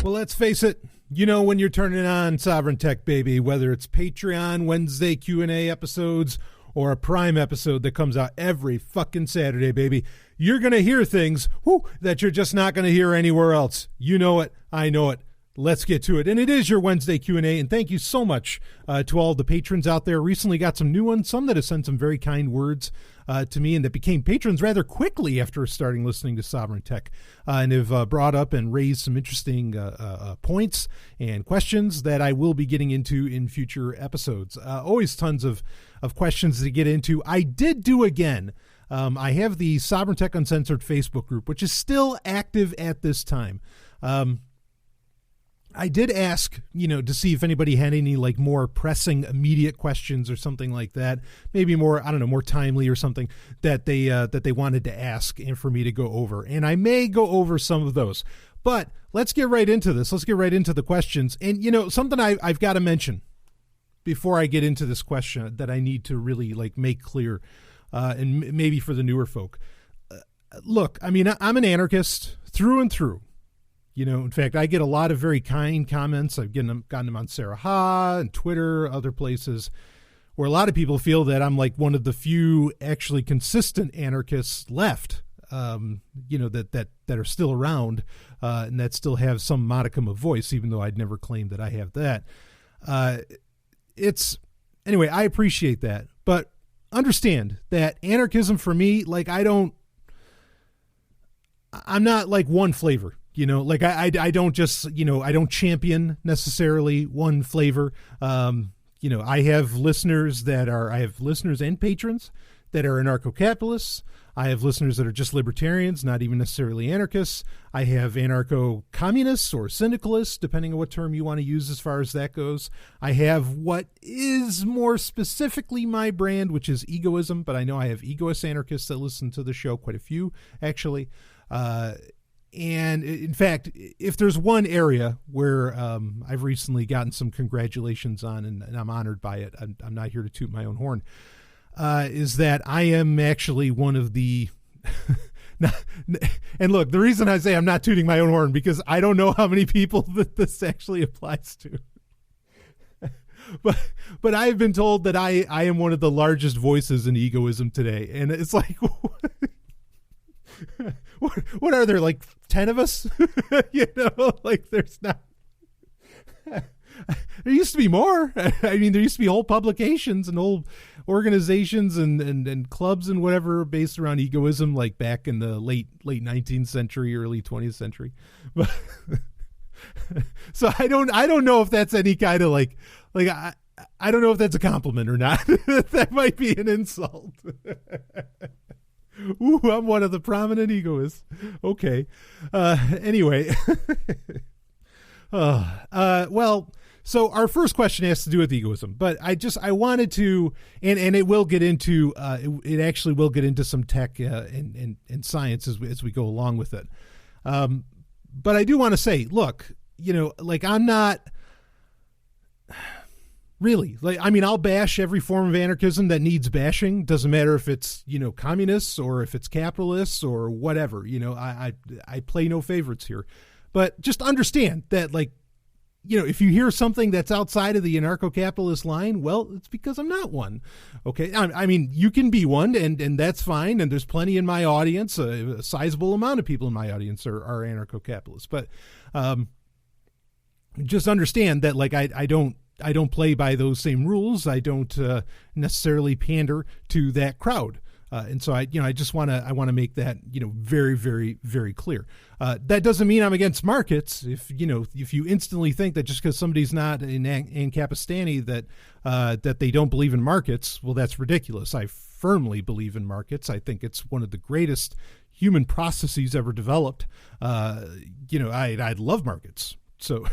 Well, let's face it. You know when you're turning on Sovereign Tech, baby, whether it's Patreon, Wednesday Q&A episodes, or a Prime episode that comes out every fucking Saturday, baby, you're going to hear things that you're just not going to hear anywhere else. You know it. I know it. Let's get to it. And it is your Wednesday Q&A, and thank you so much to all the patrons out there. Recently got some new ones, some that have sent some very kind words to me and that became patrons rather quickly after starting listening to Sovereign Tech, and have brought up and raised some interesting points and questions that I will be getting into in future episodes. Always tons of questions to get into. I did do again. I have the Sovereign Tech Uncensored Facebook group, which is still active at this time. I did ask, to see if anybody had any like more pressing, immediate questions or something like that. Maybe more, more timely or something that they wanted to ask and for me to go over. And I may go over some of those. But let's get right into this. Let's get right into the questions. And, something I've got to mention before I get into this question that I need to really like make clear, and maybe for the newer folk. Look, I'm an anarchist through and through. In fact, I get a lot of very kind comments. I've gotten them on Sarah Ha and Twitter, other places, where a lot of people feel that I'm like one of the few actually consistent anarchists left, that are still around, and that still have some modicum of voice, even though I'd never claimed that I have that. Anyway, I appreciate that, but understand that anarchism for me, like I'm not like one flavor. I don't just, I don't champion necessarily one flavor. I have listeners and patrons that are anarcho-capitalists. I have listeners that are just libertarians, not even necessarily anarchists. I have anarcho-communists or syndicalists, depending on what term you want to use as far as that goes. I have what is more specifically my brand, which is egoism, but I know I have egoist anarchists that listen to the show, quite a few, actually. And in fact, if there's one area where I've recently gotten some congratulations on, and I'm honored by it, I'm not here to toot my own horn, is that I am actually one of the... and look, the reason I say I'm not tooting my own horn, because I don't know how many people that this actually applies to. But I've been told that I am one of the largest voices in egoism today. And it's like... What are there, like 10 of us? Like there's not. There used to be more. There used to be whole publications and whole organizations and clubs and whatever based around egoism, like back in the late 19th century, early 20th century. But so I don't know if that's any kind of like I don't know if that's a compliment or not. That might be an insult. Ooh, I'm one of the prominent egoists. Okay. Anyway. Well, so our first question has to do with egoism, but I wanted to, and it will get into, it actually will get into some tech and science as we go along with it. But I do want to say, look, I'm not really, I'll bash every form of anarchism that needs bashing. Doesn't matter if it's, communists or if it's capitalists or whatever, I play no favorites here, but just understand that, if you hear something that's outside of the anarcho-capitalist line, well, it's because I'm not one. Okay. You can be one and that's fine. And there's plenty in my audience, a sizable amount of people in my audience are anarcho-capitalists, but, just understand that I don't play by those same rules. I don't necessarily pander to that crowd. And so I want to make that, very, very, very clear. That doesn't mean I'm against markets. If you instantly think that just because somebody's not in Ancapistani that they don't believe in markets, well, that's ridiculous. I firmly believe in markets. I think it's one of the greatest human processes ever developed. I love markets. So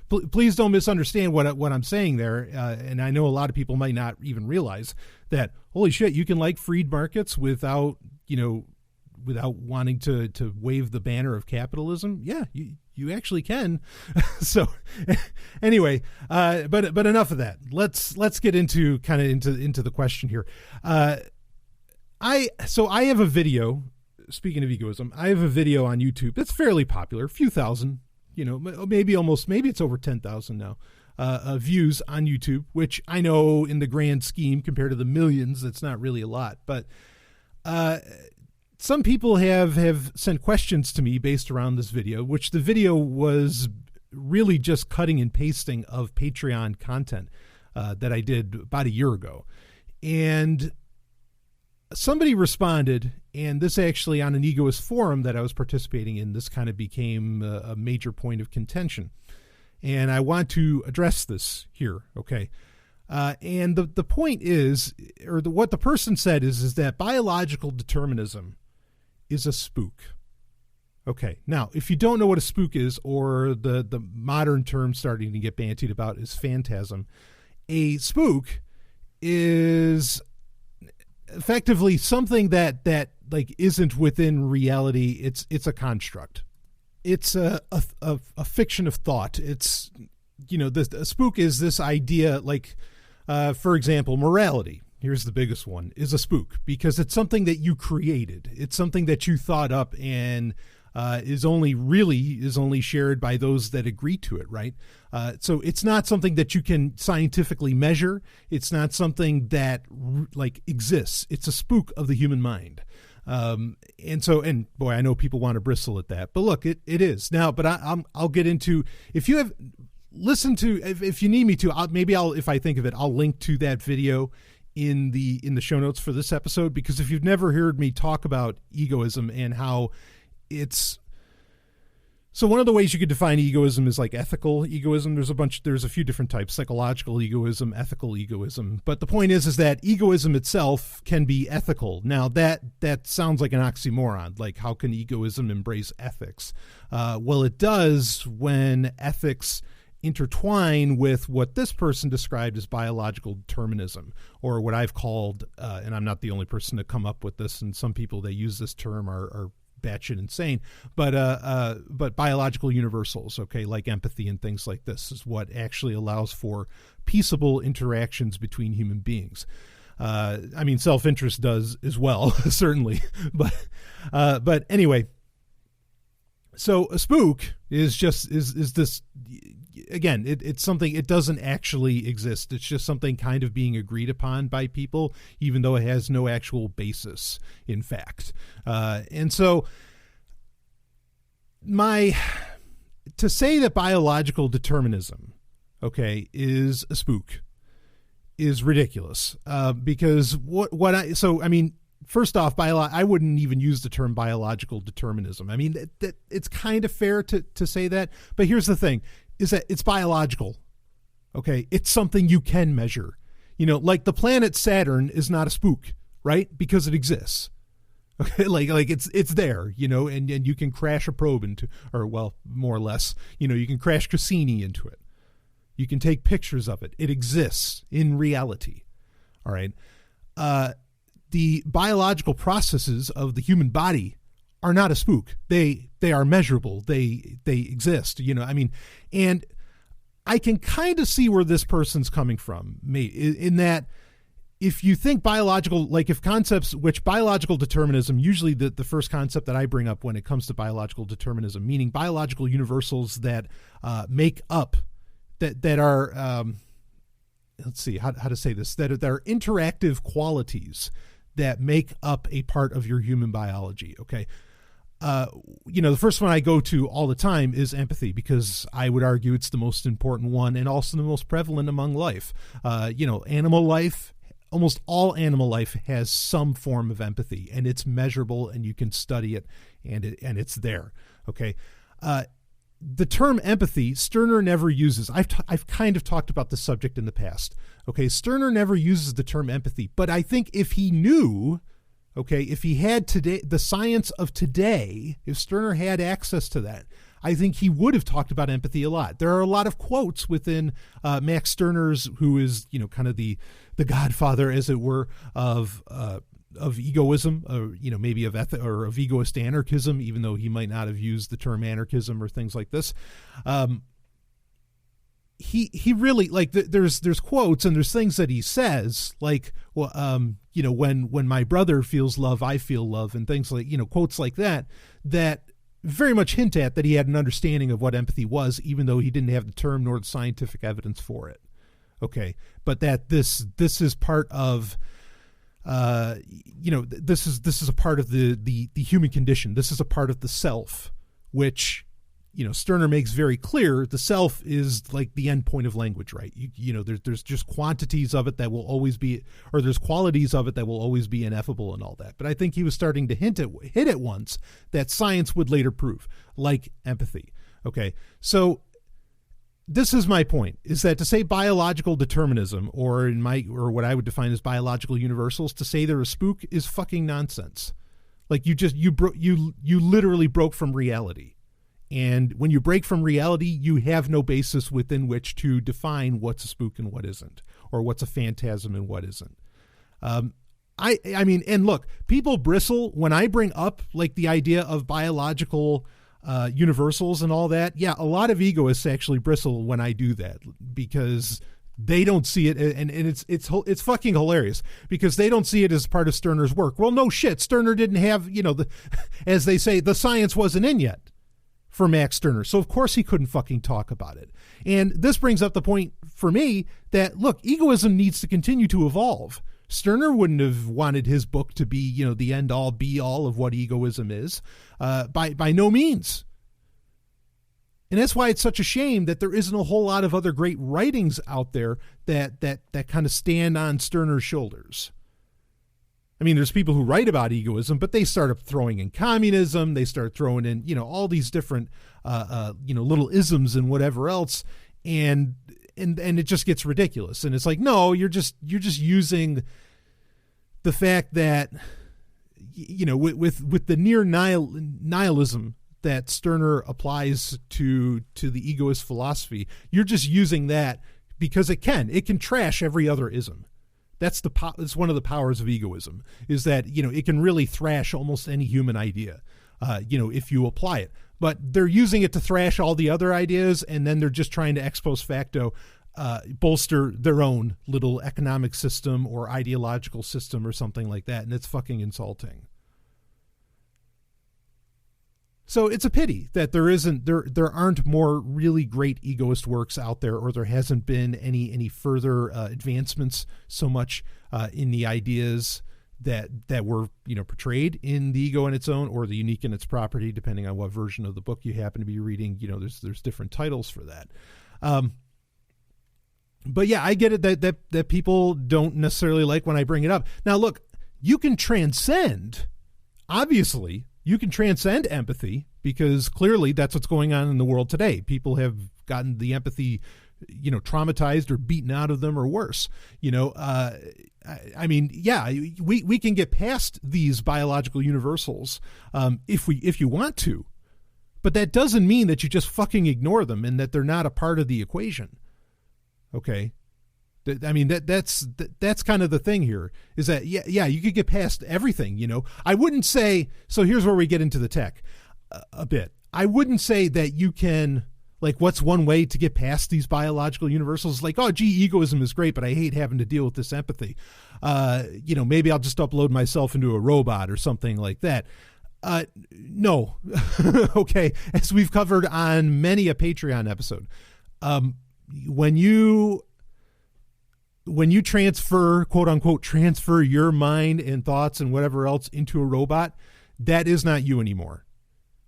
please don't misunderstand what I'm saying there. And I know a lot of people might not even realize that, holy shit, you can like freed markets without wanting to wave the banner of capitalism. Yeah, you actually can. So anyway, but enough of that. Let's get into the question here. I have a video. Speaking of egoism, I have a video on YouTube that's fairly popular, a few thousand maybe it's over 10,000 now, views on YouTube, which I know in the grand scheme compared to the millions, that's not really a lot. But some people have sent questions to me based around this video, which the video was really just cutting and pasting of Patreon content that I did about a year ago. And somebody responded, and this actually on an Egoist forum that I was participating in, this kind of became a major point of contention. And I want to address this here, okay? And the point is, what the person said is that biological determinism is a spook. Okay, now, if you don't know what a spook is, or the modern term starting to get bantied about is phantasm, a spook is effectively something that like isn't within reality. It's a construct. It's a fiction of thought. It's, a spook is this idea, like, for example, morality. Here's the biggest one, is a spook, because it's something that you created. It's something that you thought up and is only shared by those that agree to it, right? So it's not something that you can scientifically measure. It's not something that exists. It's a spook of the human mind. And boy, I know people want to bristle at that, but look, it is now. But I'll get into, if you have listened to, if you need me to, if I think of it, I'll link to that video in the show notes for this episode, because if you've never heard me talk about egoism and how so one of the ways you could define egoism is like ethical egoism. There's a few different types: psychological egoism, ethical egoism. But the point is that egoism itself can be ethical. Now that sounds like an oxymoron. Like, how can egoism embrace ethics? Well, it does when ethics intertwine with what this person described as biological determinism, or what I've called, and I'm not the only person to come up with this, and some people that use this term are batshit insane, but biological universals, okay, like empathy and things like this, is what actually allows for peaceable interactions between human beings. I mean, self-interest does as well, certainly, but anyway. So a spook is this, again, it's something, it doesn't actually exist. It's just something kind of being agreed upon by people, even though it has no actual basis in fact. And so to say that biological determinism, okay, is a spook is ridiculous. Because first off, I wouldn't even use the term biological determinism. I mean, that it's kind of fair to say that, but here's the thing, is that it's biological. Okay. It's something you can measure, like the planet Saturn is not a spook, right? Because it exists. Okay. Like it's there, and you can crash a probe into, or well, more or less, you can crash Cassini into it. You can take pictures of it. It exists in reality. All right. The biological processes of the human body are not a spook. They are measurable. They exist, and I can kind of see where this person's coming from, in that if you think biological, like if concepts, which biological determinism, usually the first concept that I bring up when it comes to biological determinism, meaning biological universals that make up, that are, let's see how to say this, that are interactive qualities that make up a part of your human biology. Okay. The first one I go to all the time is empathy, because I would argue it's the most important one and also the most prevalent among life. Animal life, almost all animal life has some form of empathy, and it's measurable, and you can study it, and it's there. Okay. The term empathy, Stirner never uses. I've kind of talked about this subject in the past. Okay, Stirner never uses the term empathy, but I think if he knew, okay, if he had today the science of today, if Stirner had access to that, I think he would have talked about empathy a lot. There are a lot of quotes within Max Stirner's, who is kind of the godfather, as it were, of egoism, or maybe of or of egoist anarchism, even though he might not have used the term anarchism or things like this. He really, like, there's quotes and there's things that he says, like, well, when my brother feels love, I feel love, and things like, quotes like that very much hint at that he had an understanding of what empathy was, even though he didn't have the term nor the scientific evidence for it. Okay, but that this is part of, this is a part of the human condition. This is a part of the self, which, Stirner makes very clear. The self is like the end point of language, right? There's just quantities of it that will always be, or there's qualities of it that will always be ineffable and all that. But I think he was starting to hit it once that science would later prove, like empathy. Okay, so this is my point, is that to say biological determinism, or what I would define as biological universals, to say they're a spook is fucking nonsense. Like you literally broke from reality. And when you break from reality, you have no basis within which to define what's a spook and what isn't, or what's a phantasm and what isn't. I mean, and look, people bristle when I bring up like the idea of biological universals and all that. Yeah, a lot of egoists actually bristle when I do that, because they don't see it, and it's fucking hilarious, because they don't see it as part of Stirner's work. Well, no shit, Stirner didn't have, as they say, the science wasn't in yet for Max Stirner, so of course he couldn't fucking talk about it. And this brings up the point for me that, look, egoism needs to continue to evolve. Stirner wouldn't have wanted his book to be, the end all be all of what egoism is, by no means. And that's why it's such a shame that there isn't a whole lot of other great writings out there that kind of stand on Stirner's shoulders. I mean, there's people who write about egoism, but they start throwing in communism. They start throwing in, all these different, little isms and whatever else. And it just gets ridiculous. And it's like, no, you're just using the fact that, with the near nihilism that Stirner applies to the egoist philosophy, you're just using that because it can trash every other ism. It's one of the powers of egoism, is that, it can really thrash almost any human idea, if you apply it. But they're using it to thrash all the other ideas, and then they're just trying to ex post facto bolster their own little economic system or ideological system or something like that, and it's fucking insulting. So it's a pity that there aren't more really great egoist works out there, or there hasn't been any further advancements so much in the ideas that were portrayed in The Ego in Its Own, or The Unique in Its Property, depending on what version of the book you happen to be reading. There's different titles for that. But yeah, I get it that people don't necessarily like when I bring it up. Now look, you can transcend, obviously. You can transcend empathy, because clearly that's what's going on in the world today. People have gotten the empathy, traumatized or beaten out of them, or worse. I mean, yeah, we can get past these biological universals if you want to, but that doesn't mean that you just fucking ignore them and that they're not a part of the equation. Okay. I mean, that's kind of the thing here, is that, yeah, you could get past everything, I wouldn't say, so here's where we get into the tech a bit. I wouldn't say that you can, like, what's one way to get past these biological universals? Like, oh, gee, egoism is great, but I hate having to deal with this empathy. Maybe I'll just upload myself into a robot or something like that. No. Okay. As we've covered on many a Patreon episode, when you transfer, quote unquote, transfer your mind and thoughts and whatever else into a robot, that is not you anymore.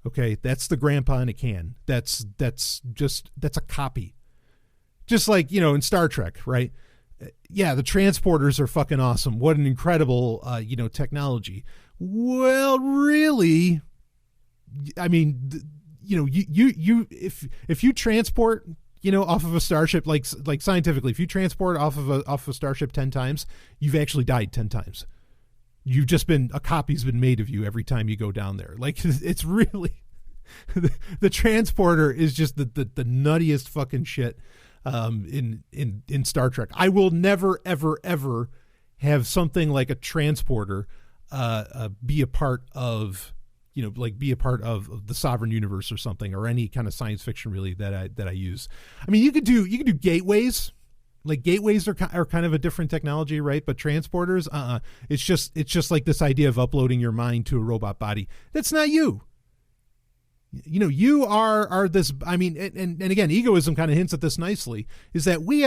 Okay. That's the grandpa in a can. That's a copy. Just like, in Star Trek, right? Yeah. The transporters are fucking awesome. What an incredible, technology. Well, really, I mean, if you transport, off of a starship, like scientifically, if you transport off of a starship 10 times, you've actually died 10 times. You've just a copy's been made of you every time you go down there. Like, it's really, the transporter is just the nuttiest fucking shit in Star Trek. I will never, ever, ever have something like a transporter be a part of, be a part of the sovereign universe or something, or any kind of science fiction really that I use. I mean, you could do gateways. Like, gateways are kind of a different technology, right? But transporters, it's just like this idea of uploading your mind to a robot body. That's not you. You are this, I mean, and again, egoism kind of hints at this nicely, is that we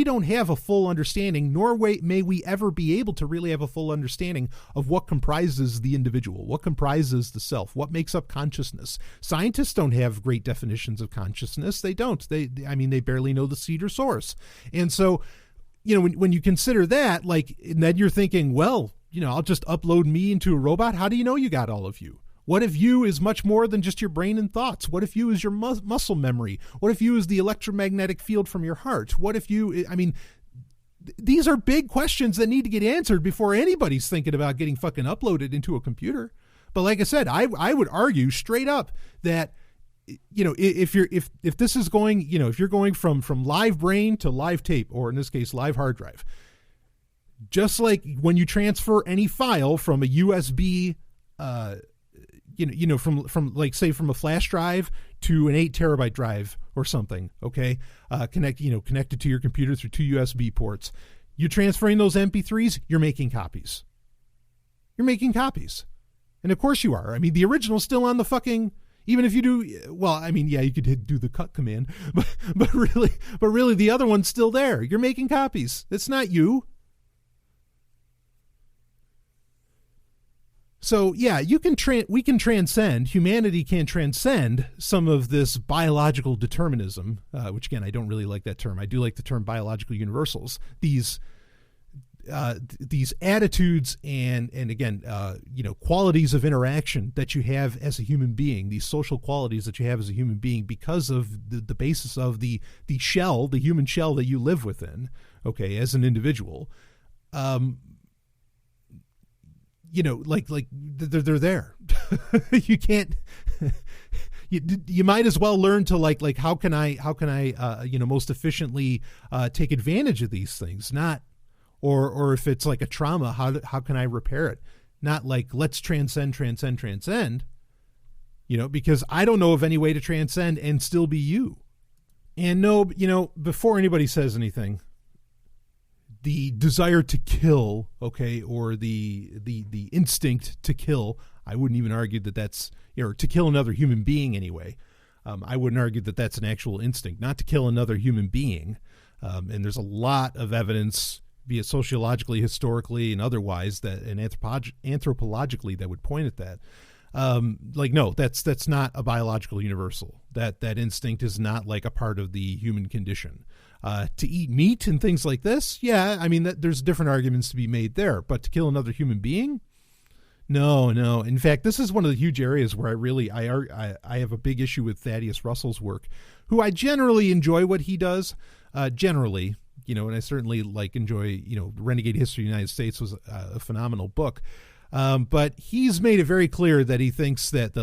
don't have a full understanding, nor may we ever be able to really have a full understanding of what comprises the individual, what comprises the self, what makes up consciousness. Scientists don't have great definitions of consciousness. They don't. They barely know the seed or source. And so, when you consider that, and then you're thinking, well, I'll just upload me into a robot. How do you know you got all of you? What if you is much more than just your brain and thoughts? What if you is your muscle memory? What if you is the electromagnetic field from your heart? What if you, these are big questions that need to get answered before anybody's thinking about getting fucking uploaded into a computer. But like I said, I would argue straight up that, if this is going, if you're going from live brain to live tape, or in this case, live hard drive, just like when you transfer any file from a USB, from like, say, from a flash drive to an 8 terabyte drive or something, okay, connected to your computer through 2 USB ports, you're transferring those MP3s, you're making copies. And of course you are. I mean, the original's still on the fucking, even if you do, well, I mean, yeah, you could do the cut command, but really the other one's still there. You're making copies. It's not you. So yeah, humanity can transcend some of this biological determinism, which again, I don't really like that term. I do like the term biological universals. These attitudes and again, qualities of interaction that you have as a human being, these social qualities that you have as a human being, because of the basis of the shell, the human shell that you live within, okay, as an individual, they're there. You can't, you might as well learn to how can I most efficiently take advantage of these things, not, or if it's like a trauma, how can I repair it? Not like, let's transcend, because I don't know of any way to transcend and still be you. And no, before anybody says anything, the desire to kill, okay, or the instinct to kill, I wouldn't even argue that that's, or to kill another human being anyway. I wouldn't argue that that's an actual instinct, not to kill another human being. And there's a lot of evidence, be it sociologically, historically, and otherwise, that and anthropologically, that would point at that. No, that's not a biological universal. That instinct is not like a part of the human condition. To eat meat and things like this, yeah, I mean, there's different arguments to be made there. But to kill another human being, no. In fact, this is one of the huge areas where I have a big issue with Thaddeus Russell's work, who I generally enjoy what he does. Generally, and I certainly enjoy, Renegade History of the United States was a phenomenal book. But he's made it very clear that he thinks that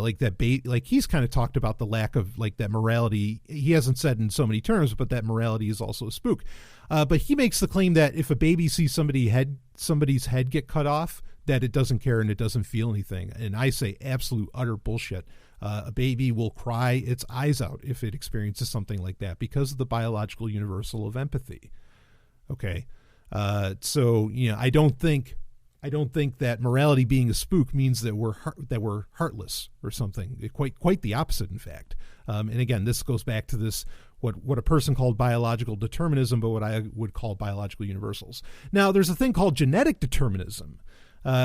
he's kind of talked about the lack of that morality. He hasn't said in so many terms, but that morality is also a spook. But he makes the claim that if a baby sees somebody's head get cut off, that it doesn't care and it doesn't feel anything. And I say absolute utter bullshit. A baby will cry its eyes out if it experiences something like that because of the biological universal of empathy. Okay. So, I don't think that morality being a spook means that we're heartless or something. Quite the opposite, in fact. And again, this goes back to this what a person called biological determinism, but what I would call biological universals. Now, there's a thing called genetic determinism,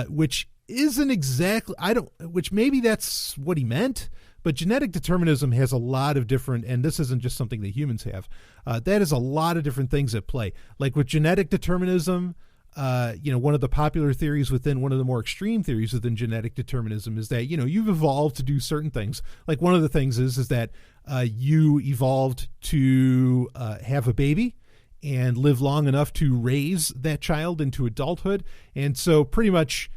which isn't exactly which maybe that's what he meant. But genetic determinism has a lot of different, and this isn't just something that humans have. That is a lot of different things at play. Like with genetic determinism. One of the popular theories within one of the more extreme theories within genetic determinism is that, you've evolved to do certain things. Like one of the things is that you evolved to have a baby and live long enough to raise that child into adulthood. And so pretty much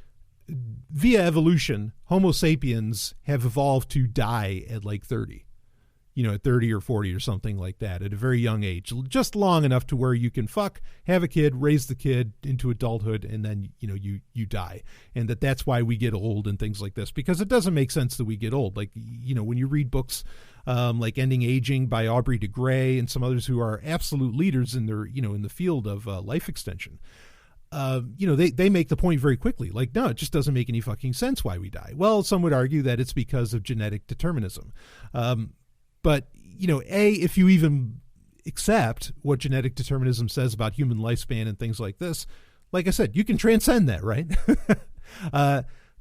via evolution, Homo sapiens have evolved to die at 30. At 30 or 40 or something like that, at a very young age, just long enough to where you can have a kid, raise the kid into adulthood, and then, you die. And that's why we get old and things like this, because it doesn't make sense that we get old. When you read books like Ending Aging by Aubrey de Grey and some others who are absolute leaders in their, in the field of life extension, they make the point very quickly, like, no, it just doesn't make any fucking sense why we die. Well, some would argue that it's because of genetic determinism. But, if you even accept what genetic determinism says about human lifespan and things like this, like I said, you can transcend that, right?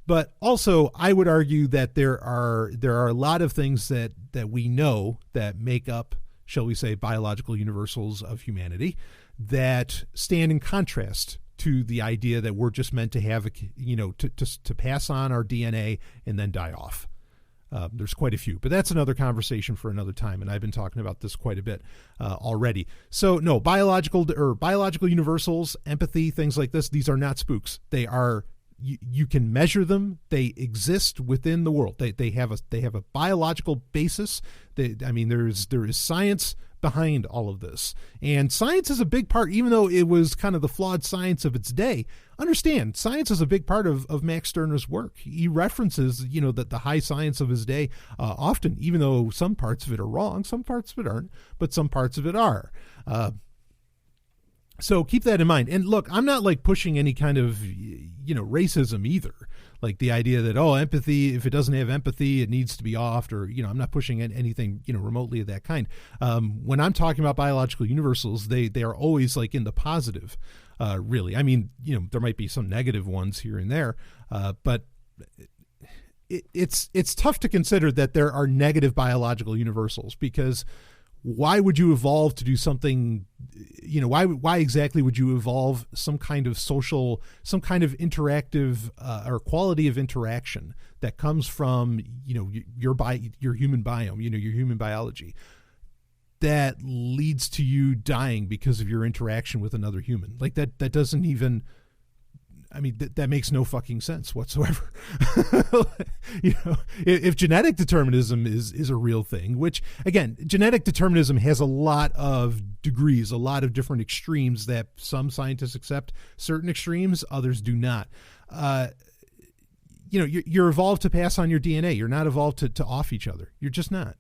But also, I would argue that there are a lot of things that we know that make up, shall we say, biological universals of humanity that stand in contrast to the idea that we're just meant to have, to pass on our DNA and then die off. There's quite a few, but that's another conversation for another time, and I've been talking about this quite a bit already. So, no, biological universals, empathy, things like this, these are not spooks. They are. You can measure them. They exist within the world. They have a biological basis. There is science behind all of this, and science is a big part. Even though it was kind of the flawed science of its day, understand science is a big part of Max Stirner's work. He references that the high science of his day often, even though some parts of it are wrong, some parts of it aren't, but some parts of it are. So keep that in mind. And look, I'm not like pushing any kind of, racism either. Like the idea that, empathy, if it doesn't have empathy, it needs to be offed, or, I'm not pushing anything, remotely of that kind. When I'm talking about biological universals, they are always like in the positive, really. I mean, there might be some negative ones here and there, but it's tough to consider that there are negative biological universals, because why would you evolve to do something, why exactly would you evolve some kind of interactive or quality of interaction that comes from, your human biome, your human biology that leads to you dying because of your interaction with another human? Like that doesn't even, that makes no fucking sense whatsoever. If genetic determinism is a real thing, which, again, genetic determinism has a lot of degrees, a lot of different extremes that some scientists accept certain extremes, others do not. You're evolved to pass on your DNA. You're not evolved to off each other. You're just not.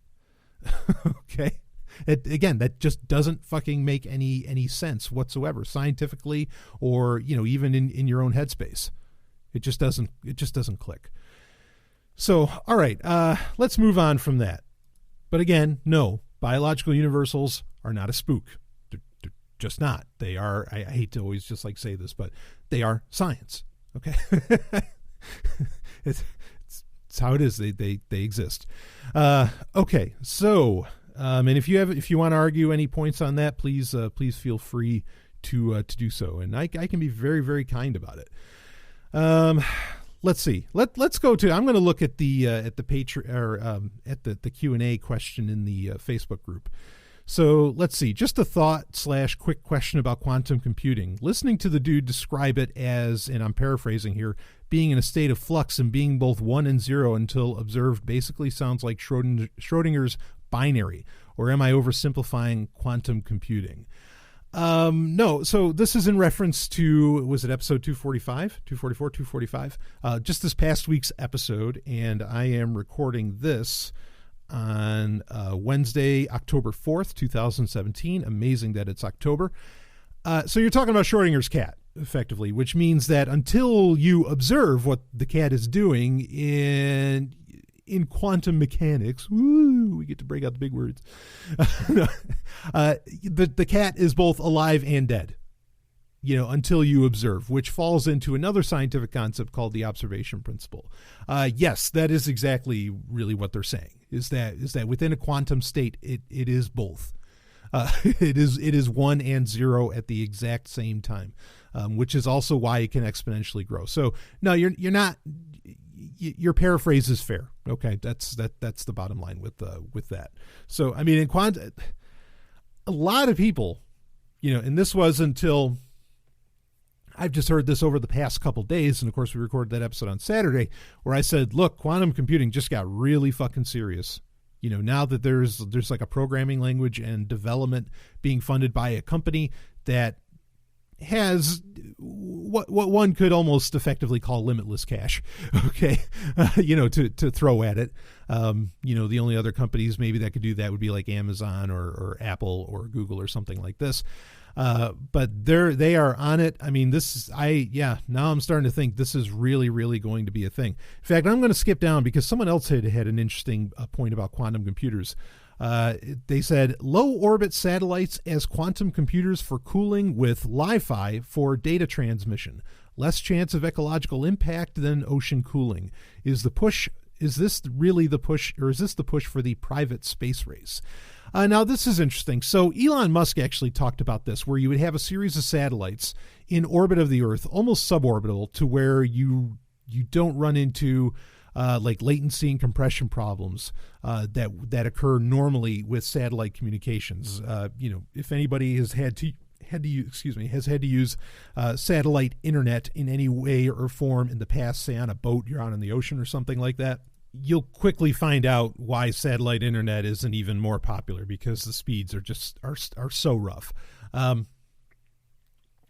Okay? Again, that just doesn't fucking make any sense whatsoever, scientifically, or even in your own headspace. It just doesn't click. So, all right, let's move on from that. But again, no, biological universals are not a spook. They're just not. They are. I hate to always just like say this, but they are science. Okay, it's how it is. They exist. Okay, so. And if you want to argue any points on that, please feel free to do so, and I can be very, very kind about it. Let's see. Let's go to. I'm going to look at the Patreon, or at the Q&A question in the Facebook group. So let's see. Just a thought / quick question about quantum computing. Listening to the dude describe it as, and I'm paraphrasing here, being in a state of flux and being both 1 and 0 until observed basically sounds like Schrodinger's binary, or am I oversimplifying quantum computing? No. So this is in reference to, was it episode 245, just this past week's episode. And I am recording this on Wednesday, October 4th, 2017. Amazing that it's October. So you're talking about Schrodinger's cat, effectively, which means that until you observe what the cat is doing in quantum mechanics, woo, we get to break out the big words. The cat is both alive and dead, until you observe, which falls into another scientific concept called the observation principle. Yes, that is exactly really what they're saying, is that within a quantum state, it is both. It is 1 and 0 at the exact same time, which is also why it can exponentially grow. So no, you're not. Your paraphrase is fair. Okay, that's the bottom line with that. So in quantum, a lot of people, and this was until I've just heard this over the past couple days, and of course we recorded that episode on Saturday, where I said, look, quantum computing just got really fucking serious. Now that there's like a programming language and development being funded by a company that has what one could almost effectively call limitless cash, okay, to throw at it. The only other companies maybe that could do that would be like Amazon or Apple or Google or something like this. But they are on it. I mean, now I'm starting to think this is really, really going to be a thing. In fact, I'm going to skip down because someone else had an interesting point about quantum computers. They said low orbit satellites as quantum computers for cooling with Li-Fi for data transmission. Less chance of ecological impact than ocean cooling. Is this really the push, or is this the push for the private space race? Now, this is interesting. So Elon Musk actually talked about this, where you would have a series of satellites in orbit of the Earth, almost suborbital, to where you don't run into like latency and compression problems that occur normally with satellite communications. If anybody has had to use satellite internet in any way or form in the past, say on a boat you're on in the ocean or something like that, you'll quickly find out why satellite internet isn't even more popular, because the speeds are so rough.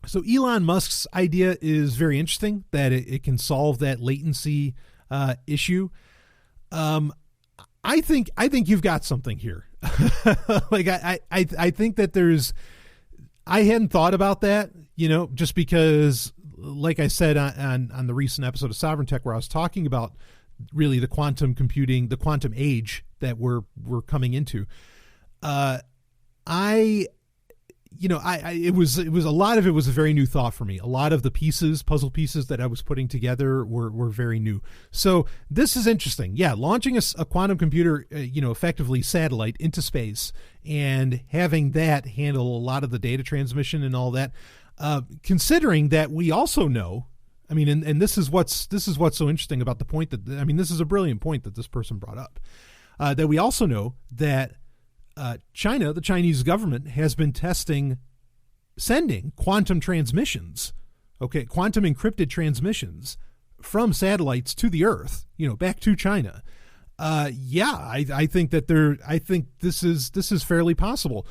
So Elon Musk's idea is very interesting, that it can solve that latency issue. I think you've got something here. Like I think that I hadn't thought about that, just because, like I said on the recent episode of Sovereign Tech, where I was talking about really the quantum computing, the quantum age that we're coming into. It was a lot of it was a very new thought for me. A lot of the puzzle pieces that I was putting together were very new. So this is interesting. Yeah, launching a quantum computer, effectively satellite into space, and having that handle a lot of the data transmission and all that. Considering that we also know, I mean, and this is what's so interesting about the point this is a brilliant point that this person brought up, that we also know that China, the Chinese government, has been sending quantum transmissions, quantum encrypted transmissions from satellites to the Earth, back to China. I think this is fairly possible.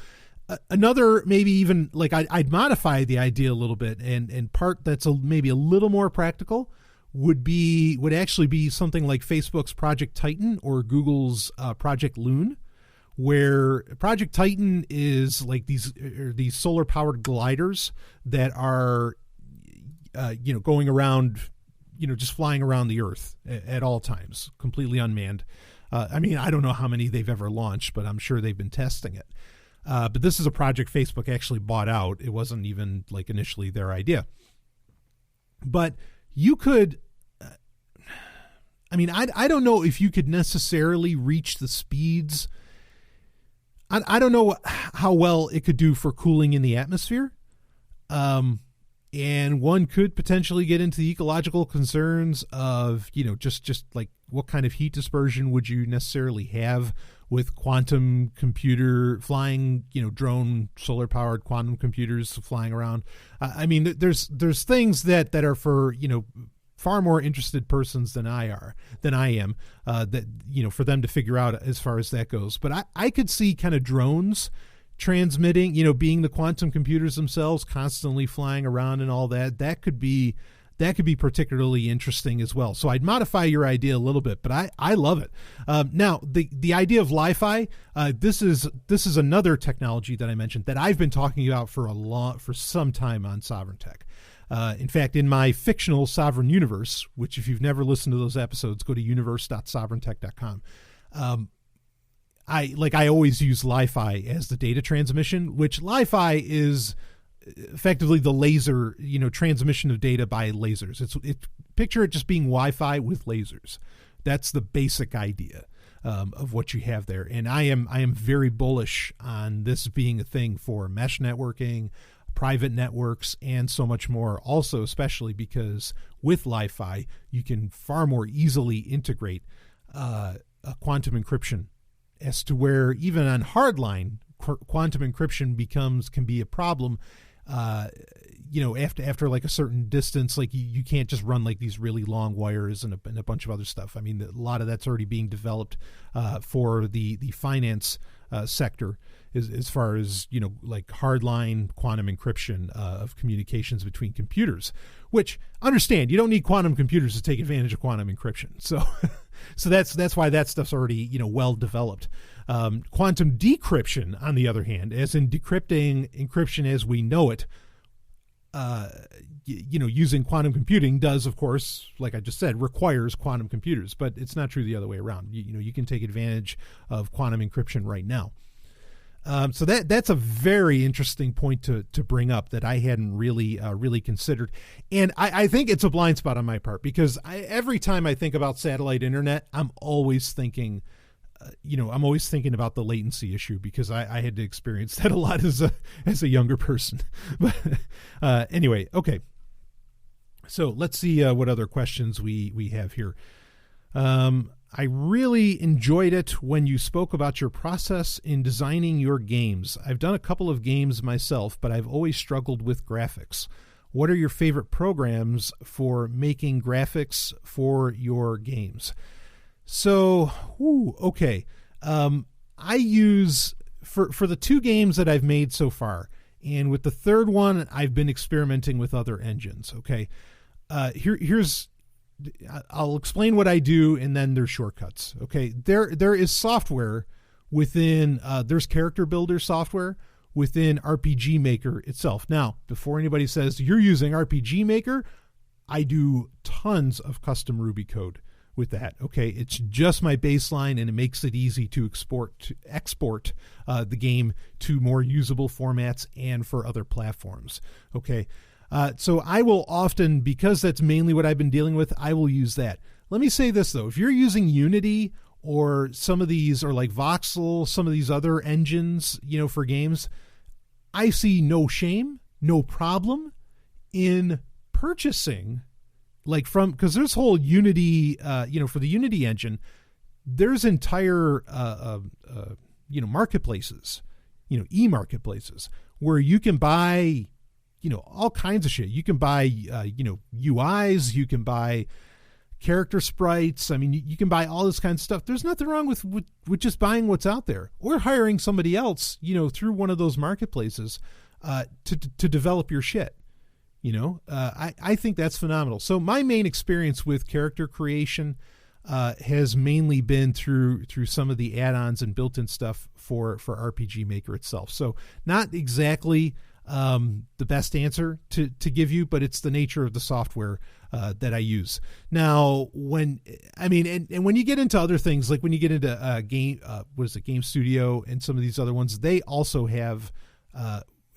Another, maybe even like I'd modify the idea a little bit, and part that's maybe a little more practical would actually be something like Facebook's Project Titan or Google's Project Loon, where Project Titan is like these solar powered gliders that are going around, just flying around the Earth at all times, completely unmanned. I don't know how many they've ever launched, but I'm sure they've been testing it. But this is a project Facebook actually bought out. It wasn't even like initially their idea. But you could, I don't know if you could necessarily reach the speeds. I don't know how well it could do for cooling in the atmosphere. And one could potentially get into the ecological concerns of, just like what kind of heat dispersion would you necessarily have with quantum computer flying, drone solar powered quantum computers flying around. There's things that are for, far more interested persons than I am, that, for them to figure out as far as that goes. But I could see kind of drones transmitting, being the quantum computers themselves, constantly flying around and all that. That could be particularly interesting as well. So I'd modify your idea a little bit, but I love it. Now the idea of Li-Fi, this is another technology that I mentioned that I've been talking about for some time on Sovereign Tech. In fact, in my fictional Sovereign Universe, which if you've never listened to those episodes, go to universe.sovereigntech.com. I always use Li-Fi as the data transmission, which Li-Fi is effectively the laser, transmission of data by lasers. Picture it just being Wi-Fi with lasers. That's the basic idea of what you have there. And I am very bullish on this being a thing for mesh networking, private networks, and so much more. Also, especially because with Li-Fi, you can far more easily integrate a quantum encryption, as to where even on hardline, quantum encryption can be a problem. After like a certain distance, like you can't just run like these really long wires and a bunch of other stuff. A lot of that's already being developed for the finance sector as far as, like hardline quantum encryption of communications between computers, which, understand, you don't need quantum computers to take advantage of quantum encryption. So so that's why that stuff's already, well developed. Quantum decryption, on the other hand, as in decrypting encryption as we know it, using quantum computing does, of course, like I just said, requires quantum computers, but it's not true the other way around. You can take advantage of quantum encryption right now. So that's a very interesting point to bring up that I hadn't really considered. And I think it's a blind spot on my part, because every time I think about satellite internet, I'm always thinking, about the latency issue, because I had to experience that a lot as a younger person. But anyway, okay. So let's see what other questions we have here. I really enjoyed it when you spoke about your process in designing your games. I've done a couple of games myself, but I've always struggled with graphics. What are your favorite programs for making graphics for your games? So, okay. I use, for the 2 games that I've made so far, and with the third one, I've been experimenting with other engines, okay? I'll explain what I do, and then there's shortcuts. Okay, there is software within there's character builder software within RPG Maker itself. Now, before anybody says you're using RPG Maker, I do tons of custom Ruby code with that. Okay, it's just my baseline, and it makes it easy to export the game to more usable formats and for other platforms. Okay. So I will often, because that's mainly what I've been dealing with, I will use that. Let me say this, though. If you're using Unity or some of these, or like Voxel, some of these other engines, for games, I see no shame, no problem in purchasing, because there's whole Unity, for the Unity engine, there's entire, marketplaces, e-marketplaces, where you can buy all kinds of shit. You can buy, UIs, you can buy character sprites. I mean, you can buy all this kind of stuff. There's nothing wrong with just buying what's out there, or hiring somebody else, through one of those marketplaces, to develop your shit. I think that's phenomenal. So my main experience with character creation, has mainly been through some of the add-ons and built-in stuff for RPG Maker itself. So not exactly the best answer to give you, but it's the nature of the software that I use. Now, when you get into other things, like when you get into Game Studio and some of these other ones, they also have,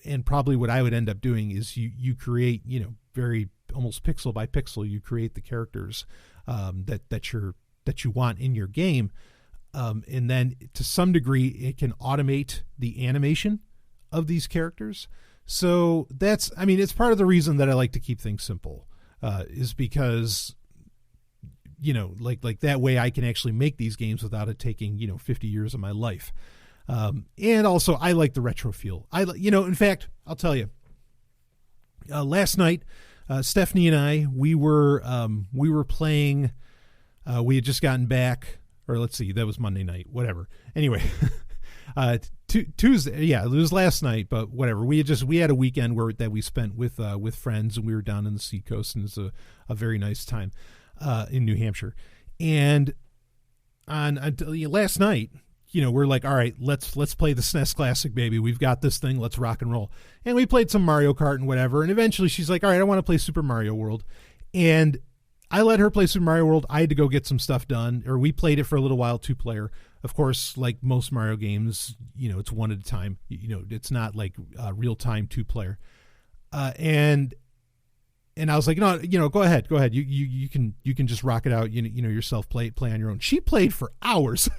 and probably what I would end up doing is you create, very almost pixel by pixel, you create the characters that you want in your game, and then to some degree it can automate the animation of these characters. So it's part of the reason that I like to keep things simple, is because, like that way I can actually make these games without it taking, 50 years of my life. And also I like the retro feel. In fact, I'll tell you, last night, Stephanie and I, we were playing, we had just gotten back, or let's see, that was Monday night, whatever. Anyway, Tuesday, yeah, it was last night, but whatever. We had a weekend that we spent with friends, and we were down in the Seacoast, and it was a very nice time in New Hampshire. And on last night, we're like, all right, let's play the SNES Classic, baby. We've got this thing. Let's rock and roll. And we played some Mario Kart and whatever. And eventually she's like, all right, I want to play Super Mario World. And I let her play Super Mario World. I had to go get some stuff done, or we played it for a little while, 2-player. Of course, like most Mario games, it's one at a time. It's not like real-time 2-player. And I was like, no, go ahead. You can just rock it out. Yourself, play on your own. She played for hours.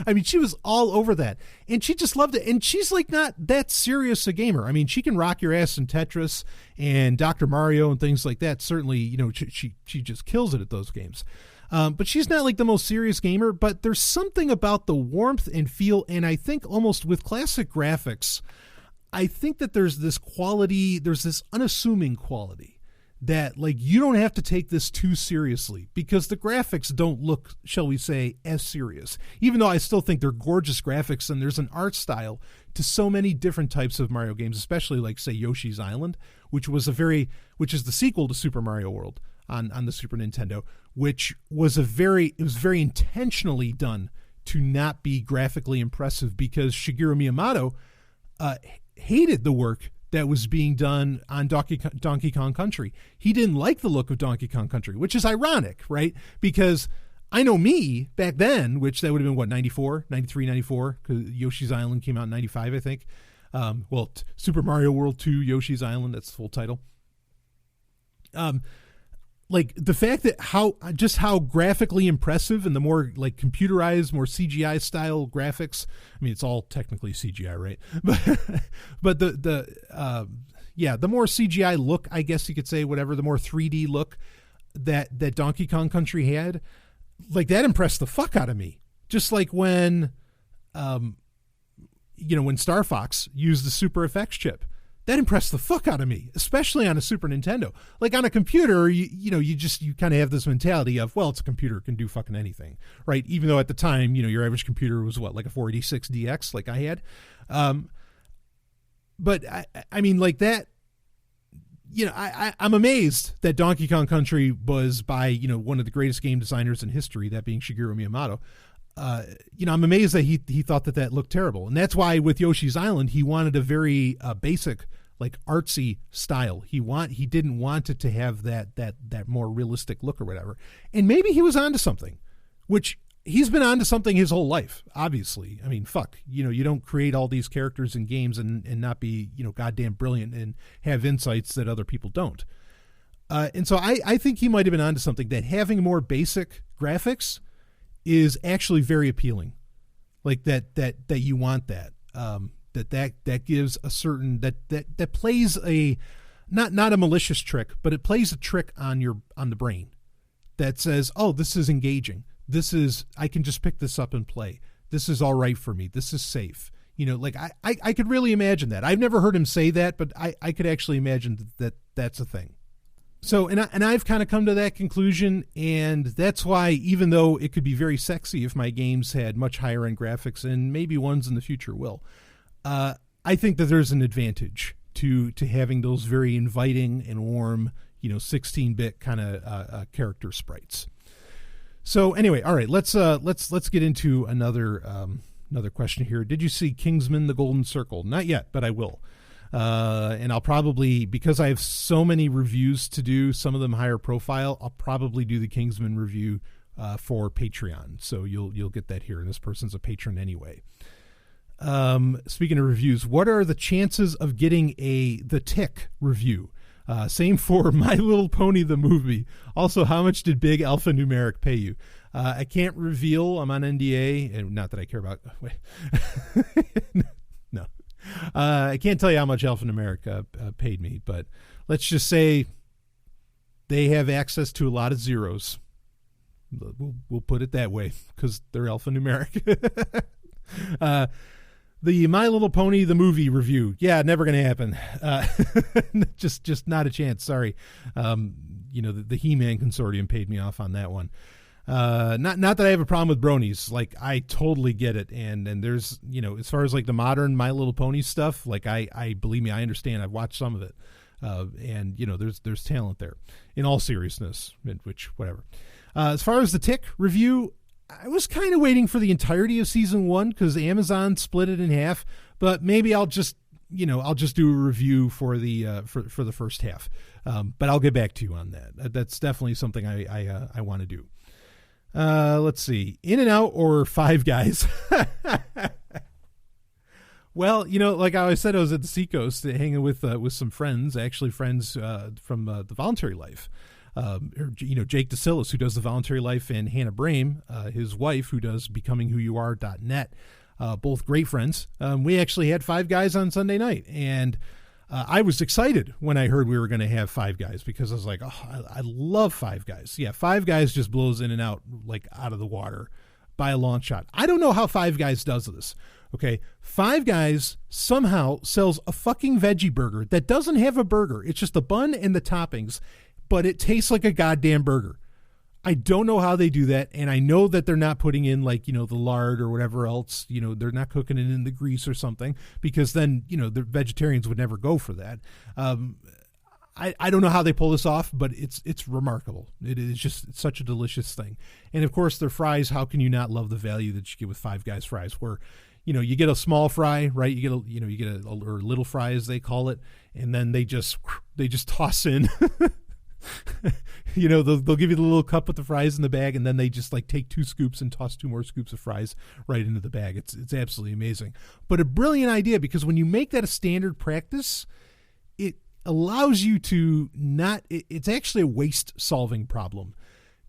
I mean, she was all over that, and she just loved it. And she's like not that serious a gamer. I mean, she can rock your ass in Tetris and Dr. Mario and things like that. Certainly, she just kills it at those games. But she's not like the most serious gamer. But there's something about the warmth and feel, and I think almost with classic graphics, I think that there's this quality, there's this unassuming quality that like you don't have to take this too seriously because the graphics don't look, shall we say, as serious. Even though I still think they're gorgeous graphics and there's an art style to so many different types of Mario games, especially like say Yoshi's Island, which is the sequel to Super Mario World on the Super Nintendo, which was very intentionally done to not be graphically impressive because Shigeru Miyamoto hated the work that was being done on Donkey Kong Country. He didn't like the look of Donkey Kong Country, which is ironic, right? Because I know me back then, which that would have been what, 94, 93, 94, because Yoshi's Island came out in 95, I think. Super Mario World 2, Yoshi's Island, that's the full title. Like the fact that how graphically impressive and the more like computerized, more CGI style graphics. I mean, it's all technically CGI, right? But the more CGI look, I guess you could say, whatever, the more 3D look that Donkey Kong Country had, like that impressed the fuck out of me. Just like when, when Star Fox used the Super FX chip. That impressed the fuck out of me, especially on a Super Nintendo. Like on a computer, you kind of have this mentality of, well, it's a computer, it can do fucking anything, right? Even though at the time, your average computer was what, like a 486 DX, like I had. But I mean, like that, I'm amazed that Donkey Kong Country was by, one of the greatest game designers in history, that being Shigeru Miyamoto. I'm amazed that he thought that looked terrible. And that's why with Yoshi's Island, he wanted a very basic, like artsy style. He didn't want it to have that more realistic look or whatever. And maybe he was onto something, which he's been onto something his whole life, obviously. I mean, fuck, you don't create all these characters in games and not be, goddamn brilliant and have insights that other people don't. And so I think he might have been onto something, that having more basic graphics is actually very appealing. Like that you want that. That gives a certain that plays a not a malicious trick, but it plays a trick on the brain that says, oh, this is engaging. I can just pick this up and play. This is all right for me. This is safe. Like I could really imagine that. I've never heard him say that, but I could actually imagine that that's a thing. So, and I've kind of come to that conclusion, and that's why, even though it could be very sexy if my games had much higher end graphics, and maybe ones in the future will, I think that there's an advantage to having those very inviting and warm, 16-bit kind of character sprites. So anyway, all right, let's get into another question here. Did you see Kingsman: The Golden Circle? Not yet, but I will. And I'll probably, because I have so many reviews to do, some of them higher profile, I'll probably do the Kingsman review for Patreon. So you'll get that here. And this person's a patron anyway. Speaking of reviews, what are the chances of getting the Tick review? Same for My Little Pony the movie. Also, how much did Big Alphanumeric pay you? I can't reveal. I'm on NDA, and not that I care about. Wait. No. I can't tell you how much Alphanumeric paid me, but let's just say they have access to a lot of zeros. We'll put it that way, because they're alphanumeric. The My Little Pony the movie review, yeah, never going to happen. Just not a chance. Sorry. The He-Man consortium paid me off on that one. Not that I have a problem with bronies. Like, I totally get it. And there's, as far as like the modern My Little Pony stuff, like I believe me, I understand. I've watched some of it. And there's talent there, in all seriousness, which whatever. As far as the Tick review, I was kind of waiting for the entirety of season 1 because Amazon split it in half, but maybe I'll just do a review for the for the first half. But I'll get back to you on that. That's definitely something I want to do. Let's see, In-N-Out or Five Guys? Well, like I said, I was at the Seacoast hanging with some friends, actually friends from the Voluntary Life. Jake DeSillis, who does the Voluntary Life, and Hannah Brame, his wife, who does BecomingWhoYouAre.net, both great friends. We actually had Five Guys on Sunday night, and I was excited when I heard we were going to have Five Guys because I was like, oh, I love Five Guys. Yeah, Five Guys just blows In-N-Out like out of the water by a long shot. I don't know how Five Guys does this. Okay, Five Guys somehow sells a fucking veggie burger that doesn't have a burger. It's just the bun and the toppings. but it tastes like a goddamn burger. I don't know how they do that, and I know that they're not putting in like, the lard or whatever else, they're not cooking it in the grease or something, because then, the vegetarians would never go for that. I don't know how they pull this off, but it's remarkable. It is just such a delicious thing. And of course, their fries, how can you not love the value that you get with Five Guys fries, where, you get a small fry, right? You get a or little fry as they call it, and then they just toss in they'll give you the little cup with the fries in the bag, and then they just like take 2 scoops and toss 2 more scoops of fries right into the bag. It's absolutely amazing. But a brilliant idea, because when you make that a standard practice, it allows you to it's actually a waste solving problem,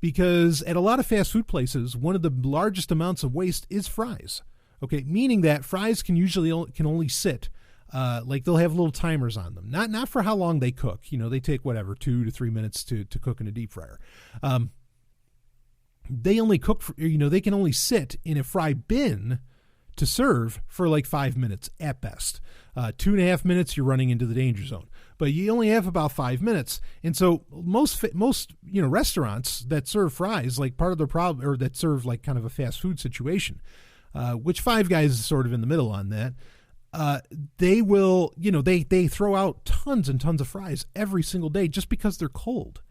because at a lot of fast food places, one of the largest amounts of waste is fries. Okay, meaning that fries can only sit like they'll have little timers on them, not for how long they cook. They take 2 to 3 minutes to cook in a deep fryer. They only cook for, they can only sit in a fry bin to serve for like 5 minutes at best. 2.5 minutes, you're running into the danger zone. But you only have about 5 minutes, and so most restaurants that serve fries, like part of their problem, or that serve like kind of a fast food situation, which Five Guys is sort of in the middle on that. They will, they throw out tons and tons of fries every single day just because they're cold.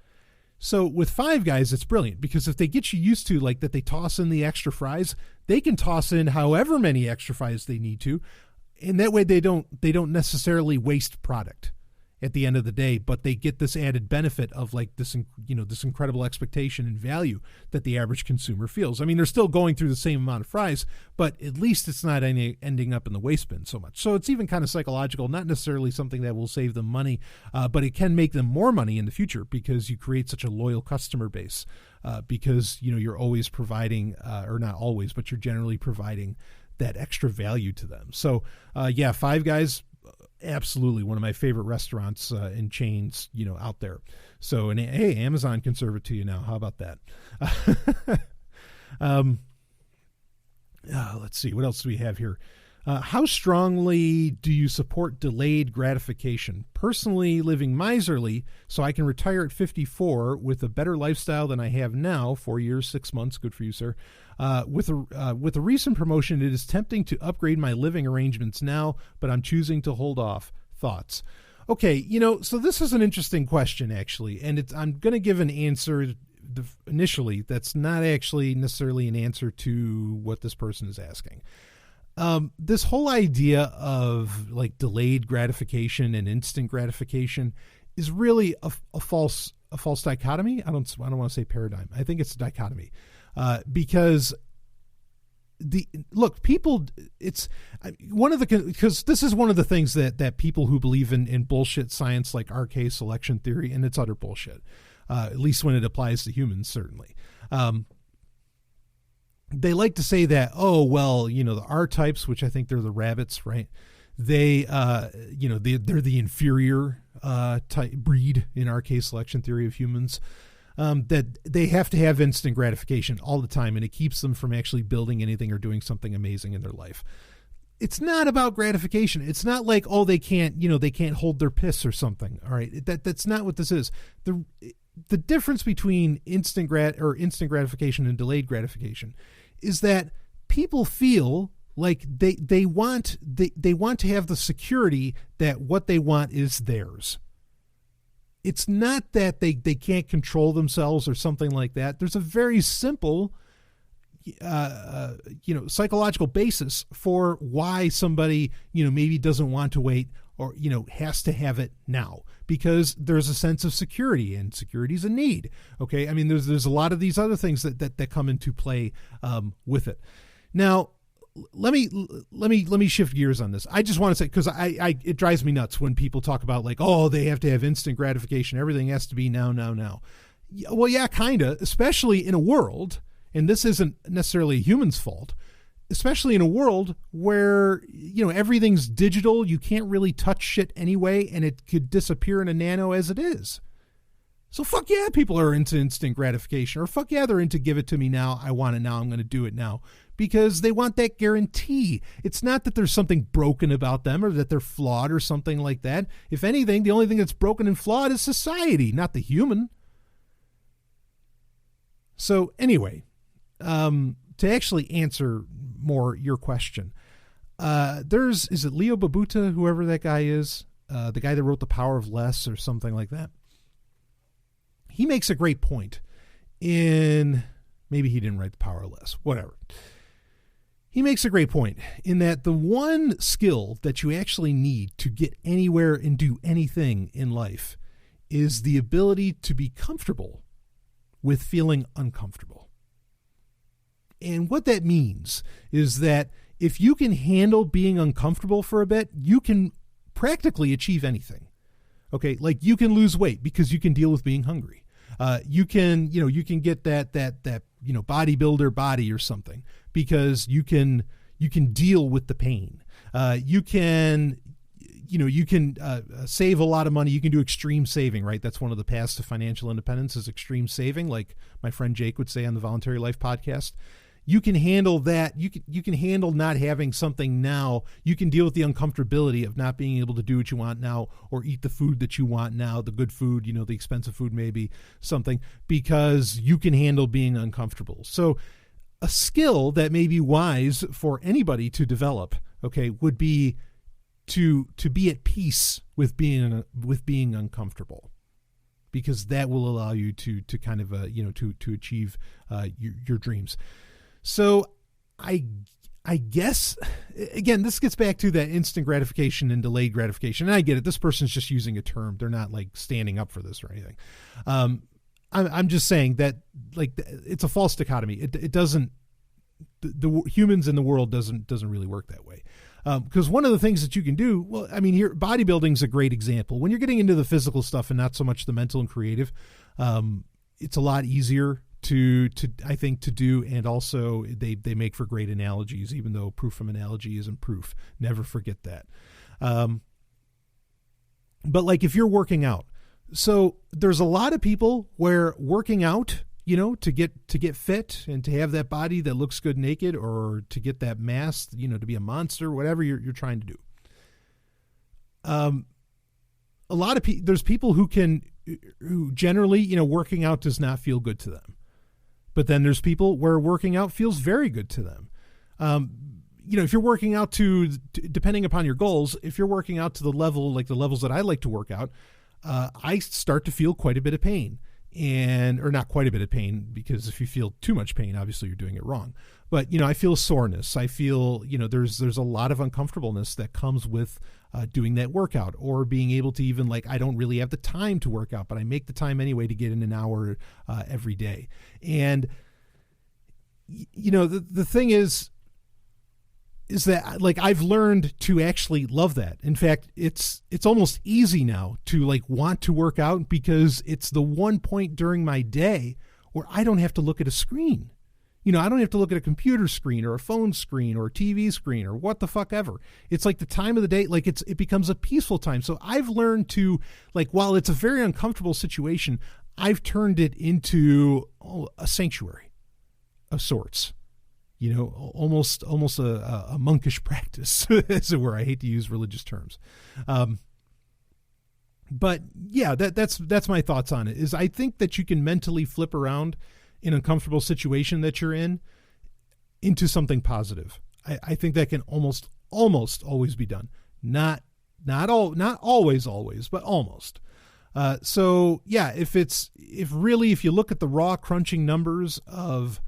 So with Five Guys, it's brilliant, because if they get you used to like that, they toss in the extra fries, they can toss in however many extra fries they need to. And that way they don't necessarily waste product at the end of the day, but they get this added benefit of like this, this incredible expectation and value that the average consumer feels. I mean, they're still going through the same amount of fries, but at least it's not ending up in the waste bin so much. So it's even kind of psychological, not necessarily something that will save them money, but it can make them more money in the future, because you create such a loyal customer base, because, you're always providing, or not always, but you're generally providing that extra value to them. So yeah, Five Guys, absolutely one of my favorite restaurants and chains, out there. So, and hey, Amazon can serve it to you now. How about that? Let's see, what else do we have here? How strongly do you support delayed gratification? Personally, living miserly so I can retire at 54 with a better lifestyle than I have now. 4 years, 6 months. Good for you, sir. With a recent promotion, it is tempting to upgrade my living arrangements now, but I'm choosing to hold off. Thoughts? Okay, so this is an interesting question, actually, and I'm going to give an answer initially that's not actually necessarily an answer to what this person is asking. This whole idea of like delayed gratification and instant gratification is really a false dichotomy. I don't want to say paradigm. I think it's a dichotomy, because it's because this is one of the things that people who believe in bullshit science like RK selection theory, and it's utter bullshit, at least when it applies to humans, certainly. They like to say that, the R types, which I think they're the rabbits, right? They're the inferior type breed in RK selection theory of humans. That they have to have instant gratification all the time, and it keeps them from actually building anything or doing something amazing in their life. It's not about gratification. It's not like, they can't hold their piss or something. All right. That's not what this is. The difference between instant gratification and delayed gratification is that people feel like they want to have the security that what they want is theirs. It's not that they can't control themselves or something like that. There's a very simple, psychological basis for why somebody, maybe doesn't want to wait or, has to have it now, because there's a sense of security, and security is a need. Okay. I mean, there's a lot of these other things that come into play with it. Now, let me shift gears on this. I just want to say, because it drives me nuts when people talk about like, they have to have instant gratification. Everything has to be now. Well, yeah, kind of, especially in a world, and this isn't necessarily a human's fault, especially in a world where, everything's digital. You can't really touch shit anyway, and it could disappear in a nano as it is. So fuck yeah, people are into instant gratification, or fuck yeah, they're into give it to me now. I want it now. I'm going to do it now, because they want that guarantee. It's not that there's something broken about them or that they're flawed or something like that. If anything, the only thing that's broken and flawed is society, not the human. So anyway, to actually answer more your question, is it Leo Babauta, whoever that guy is, the guy that wrote The Power of Less or something like that? He makes a great point maybe he didn't write The Power of Less, whatever. He makes a great point in that the one skill that you actually need to get anywhere and do anything in life is the ability to be comfortable with feeling uncomfortable. And what that means is that if you can handle being uncomfortable for a bit, you can practically achieve anything. Okay, like you can lose weight because you can deal with being hungry. You can get that bodybuilder body or something because you can deal with the pain. You can save a lot of money. You can do extreme saving, right? That's one of the paths to financial independence is extreme saving, like my friend Jake would say on the Voluntary Life podcast. You can handle that. You can handle not having something now. You can deal with the uncomfortability of not being able to do what you want now or eat the food that you want now, the good food, the expensive food, maybe something, because you can handle being uncomfortable. So a skill that may be wise for anybody to develop, okay, would be to be at peace with being uncomfortable, because that will allow you to kind of to achieve your dreams. So I guess, again, this gets back to that instant gratification and delayed gratification. And I get it. This person's just using a term. They're not like standing up for this or anything. I'm just saying that like it's a false dichotomy. It doesn't, the humans in the world doesn't really work that way. Because one of the things that you can do, well, I mean, here, bodybuilding's a great example. When you're getting into the physical stuff and not so much the mental and creative, it's a lot easier to I think to do, and also they make for great analogies, even though proof from analogy isn't proof. Never forget that. But like if you're working out, so there's a lot of people where working out, to get fit and to have that body that looks good naked, or to get that mass, to be a monster, whatever you're trying to do. A lot of there's people who generally, working out does not feel good to them. But then there's people where working out feels very good to them. If you're working out depending upon your goals, if you're working out to the level, like the levels that I like to work out, I start to feel quite a bit of pain, or not quite a bit of pain, because if you feel too much pain, obviously you're doing it wrong. But, I feel soreness. I feel, there's a lot of uncomfortableness that comes with doing that workout, or being able to even I don't really have the time to work out, but I make the time anyway to get in an hour every day. And, the thing is that I've learned to actually love that. In fact, it's almost easy now to want to work out, because it's the one point during my day where I don't have to look at a screen. I don't have to look at a computer screen or a phone screen or a TV screen or what the fuck ever. It's like the time of the day, it becomes a peaceful time. So I've learned to, while it's a very uncomfortable situation, I've turned it into a sanctuary of sorts. Almost a monkish practice, as it were. I hate to use religious terms. But yeah, that's my thoughts on it, is I think that you can mentally flip around an uncomfortable situation that you're in into something positive. I think that can almost always be done. Not always, but almost. So yeah, if you look at the raw crunching numbers of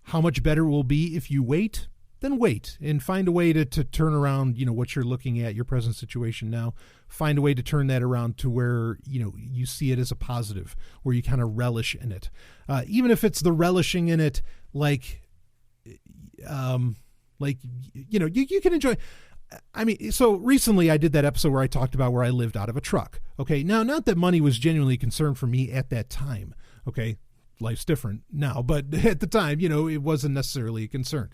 how much better it will be if you wait, then wait and find a way to turn around, what you're looking at, your present situation now. Find a way to turn that around to where, you see it as a positive, where you kind of relish in it. Even if it's the relishing in it, you can enjoy. I mean, so recently I did that episode where I talked about where I lived out of a truck. Okay. Now, not that money was genuinely a concern for me at that time. Okay. Life's different now, but at the time, it wasn't necessarily a concern.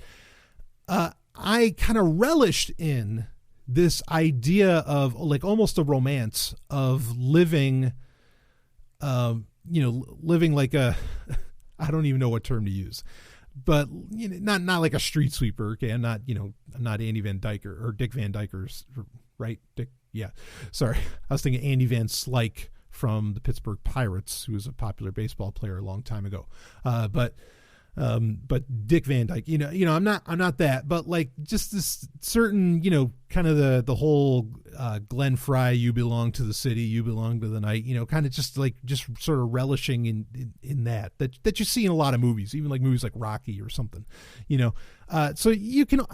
I kind of relished in this idea of almost a romance of living, living like a, I don't even know what term to use, but not like a street sweeper. Okay. I'm not Andy Van Dyke or Dick Van Dyke, right? Dick. Yeah. Sorry. I was thinking Andy Van Slyke from the Pittsburgh Pirates, who was a popular baseball player a long time ago. But Dick Van Dyke, I'm not that, but like just this certain, kind of the whole Glenn Frey, you belong to the city, you belong to the night, kind of just sort of relishing in that you see in a lot of movies, even like movies like Rocky or something, so I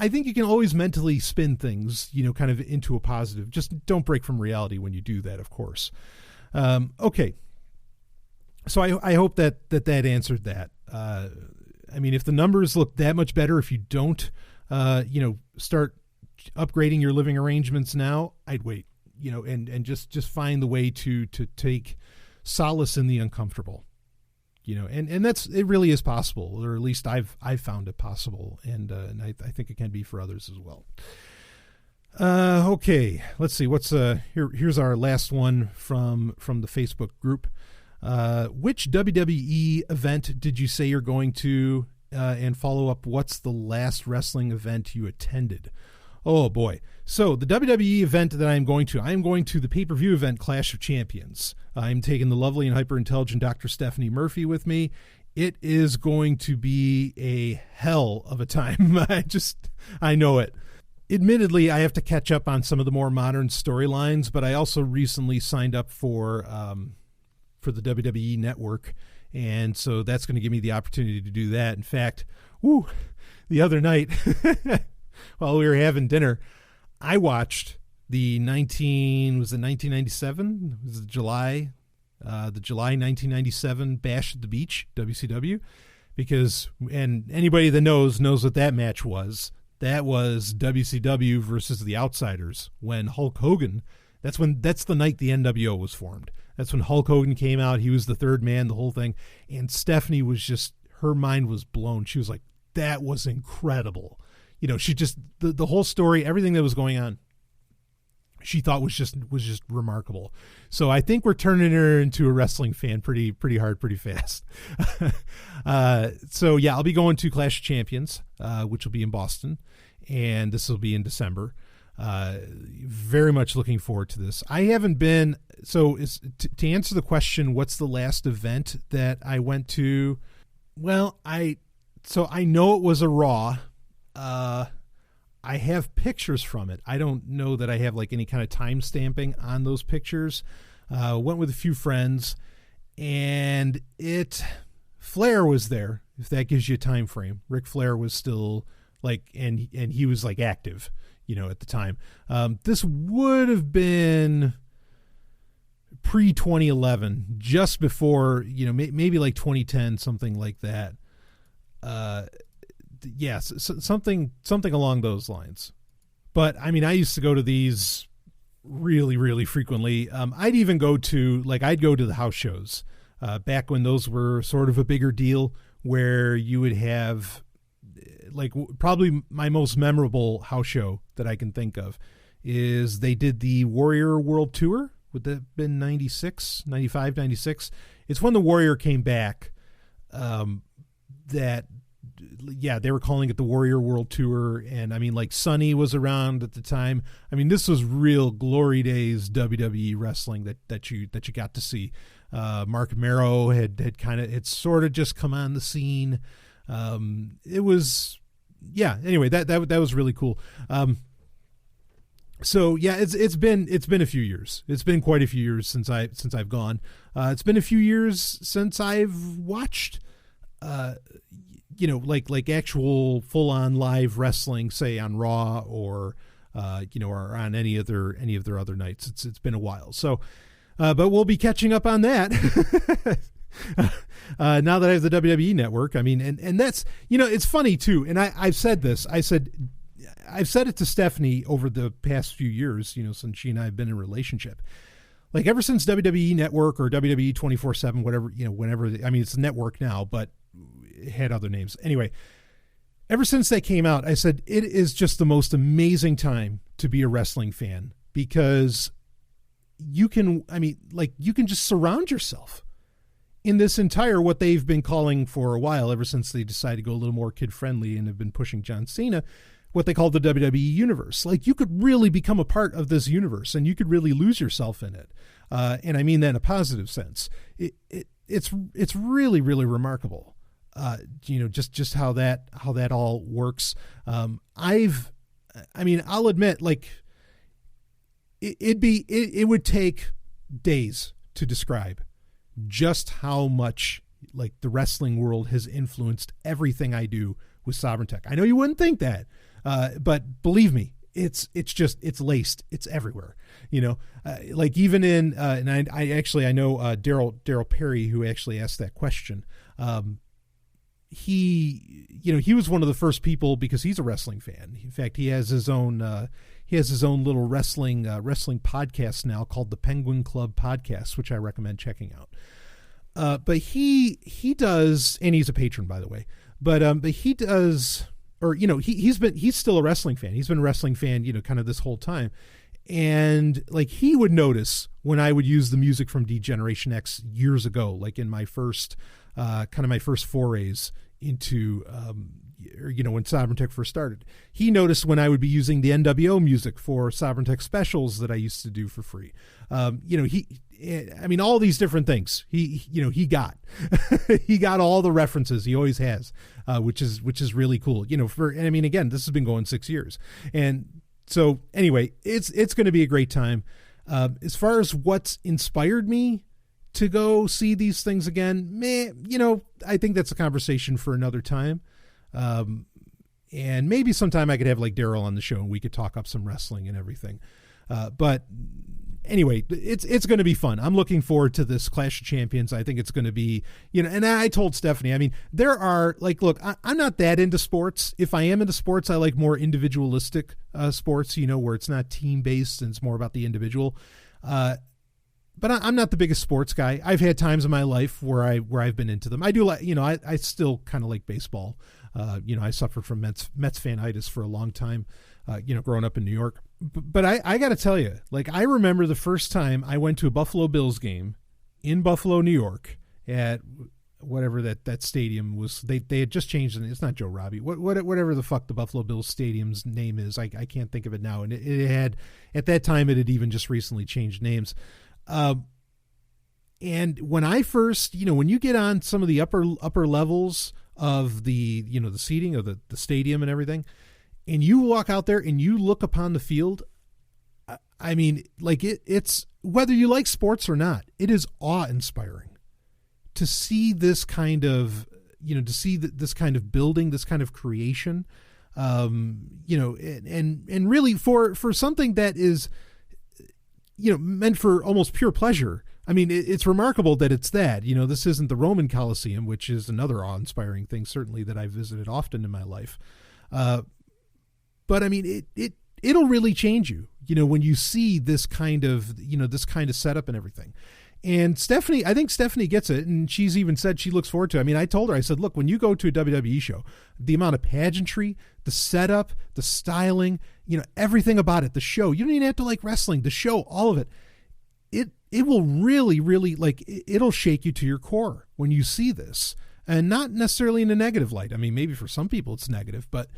think you can always mentally spin things, kind of into a positive. Just don't break from reality when you do that, of course. Okay. So I hope that answered that. I mean, if the numbers look that much better, if you don't, start upgrading your living arrangements now, I'd wait, and just find the way to take solace in the uncomfortable, and it really is possible, or at least I've found it possible. And I think it can be for others as well. Okay, let's see what's here's our last one from the Facebook group. Which WWE event did you say you're going to, and follow up, what's the last wrestling event you attended? Oh boy. So the WWE event that I am going to the pay-per-view event, Clash of Champions. I'm taking the lovely and hyper-intelligent Dr. Stephanie Murphy with me. It is going to be a hell of a time. I know it. Admittedly, I have to catch up on some of the more modern storylines, but I also recently signed up for the WWE Network, and so that's going to give me the opportunity to do that. In fact, the other night, while we were having dinner, I watched the 1997? Was it July 1997 Bash at the Beach, WCW, and anybody that knows what that match was. That was WCW versus the Outsiders, when Hulk Hogan, that's the night the NWO was formed. That's when Hulk Hogan came out. He was the third man, the whole thing. And Stephanie was her mind was blown. She was like, that was incredible. She just, the whole story, everything that was going on, she thought was just remarkable. So I think we're turning her into a wrestling fan pretty hard, pretty fast. So yeah, I'll be going to Clash of Champions, which will be in Boston, and this will be in December. Very much looking forward to this. I haven't been, to answer the question, what's the last event that I went to? Well, I know it was a Raw. I have pictures from it. I don't know that I have like any kind of time stamping on those pictures. Went with a few friends, and Flair was there, if that gives you a time frame. Ric Flair was still and he was like active, at the time. This would have been pre-2011, just before, maybe like 2010, something like that. Yes, something along those lines. But I mean, I used to go to these really, really frequently. I'd even go to the house shows back when those were sort of a bigger deal, where you would have probably my most memorable house show that I can think of is they did the Warrior World Tour. Would that have been 95, 96? It's when the Warrior came back. They were calling it the Warrior World Tour. And I mean, Sonny was around at the time. I mean, this was real glory days WWE wrestling that you got to see. Mark Marrow had sort of just come on the scene. It was, anyway, that was really cool. So yeah, it's been a few years. It's been quite a few years since I've gone. It's been a few years since I've watched, like actual full on live wrestling, say on Raw or or on any of their other nights. It's been a while. So, but we'll be catching up on that. Now that I have the WWE Network. I mean, and that's, it's funny too. And I've said this, I've said it to Stephanie over the past few years, since she and I have been in a relationship, like ever since WWE Network or WWE 24/7, whatever, whenever, I mean, it's a network now, but it had other names. Anyway, ever since they came out, I said, it is just the most amazing time to be a wrestling fan, because you can just surround yourself in this entire, what they've been calling for a while, ever since they decided to go a little more kid friendly and have been pushing John Cena, what they call the WWE universe. Like, you could really become a part of this universe, and you could really lose yourself in it. And I mean that in a positive sense. It's really, really remarkable. Just how that all works. I'll admit, like, it would take days to describe just how much, like, the wrestling world has influenced everything I do with Sovereign Tech. I know you wouldn't think that, but believe me, it's laced. It's everywhere. Like, even in, and I know Daryl Perry, who actually asked that question. He was one of the first people, because he's a wrestling fan. In fact, he has his own little wrestling podcast now called the Penguin Club Podcast, which I recommend checking out. But he does, and he's a patron, by the way, but he does, or, he's still a wrestling fan. He's been a wrestling fan, kind of this whole time. And, like, he would notice when I would use the music from D-Generation X years ago, like in my first forays into, when Sovereign Tech first started. He noticed when I would be using the NWO music for Sovereign Tech specials that I used to do for free. All these different things. He got he got all the references. He always has, which is really cool. Again, this has been going 6 years, and so anyway, it's going to be a great time. As far as what's inspired me to go see these things again, I think that's a conversation for another time. And maybe sometime I could have, like, Daryl on the show and we could talk up some wrestling and everything. But anyway, it's going to be fun. I'm looking forward to this Clash of Champions. I think it's going to be, and I told Stephanie, there are, like, look, I'm not that into sports. If I am into sports, I like more individualistic sports, where it's not team based and it's more about the individual. But I'm not the biggest sports guy. I've had times in my life where I've been into them. I do like, I still kind of like baseball. I suffered from Mets fanitis for a long time, growing up in New York. But I got to tell you, like, I remember the first time I went to a Buffalo Bills game in Buffalo, New York, at whatever that stadium was. They had just changed it. It's not Joe Robbie. Whatever the fuck the Buffalo Bills stadium's name is. I can't think of it now. And it had, at that time, it had even just recently changed names. And when I first, when you get on some of the upper levels of the, the seating of the stadium and everything, and you walk out there and you look upon the field, it's, whether you like sports or not, it is awe-inspiring to see this kind of, this kind of building, this kind of creation, and really for something that is, meant for almost pure pleasure. It's remarkable that it's that, this isn't the Roman Colosseum, which is another awe-inspiring thing, certainly, that I've visited often in my life. But it'll really change you, when you see this kind of, this kind of setup and everything. And I think Stephanie gets it. And she's even said she looks forward to it. I told her, I said, look, when you go to a WWE show, the amount of pageantry, the setup, the styling, everything about it, the show, you don't even have to like wrestling, the show, all of it. It will really, really, like, it'll shake you to your core when you see this, and not necessarily in a negative light. Maybe for some people it's negative, but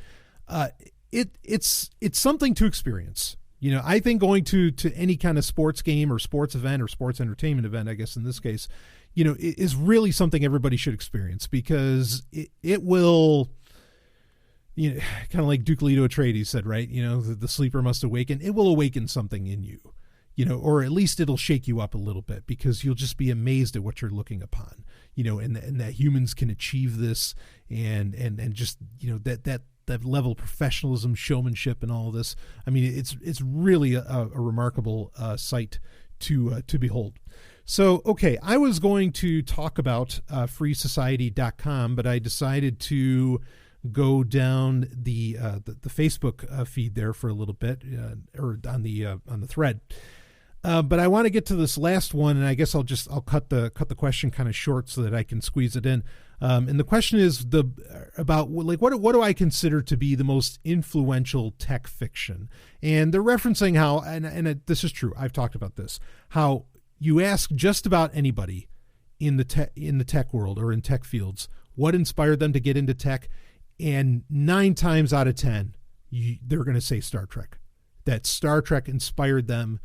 it's something to experience. I think going to any kind of sports game or sports event or sports entertainment event, I guess in this case, is really something everybody should experience, because it will, kind of like Duke Leto Atreides said, right? The sleeper must awaken. It will awaken something in you. Or at least it'll shake you up a little bit, because you'll just be amazed at what you're looking upon, and that humans can achieve this, and just, that level of professionalism, showmanship, and all of this. It's really a remarkable sight to behold. So, okay, I was going to talk about freesociety.com, but I decided to go down the Facebook feed there for a little bit, or on the thread. But I want to get to this last one, and I guess I'll cut the question kind of short so that I can squeeze it in. And the question is about what do I consider to be the most influential tech fiction? And they're referencing how, and this is true, I've talked about this, how you ask just about anybody in the tech world or in tech fields what inspired them to get into tech, and 9 times out of 10 they're going to say Star Trek. That Star Trek inspired them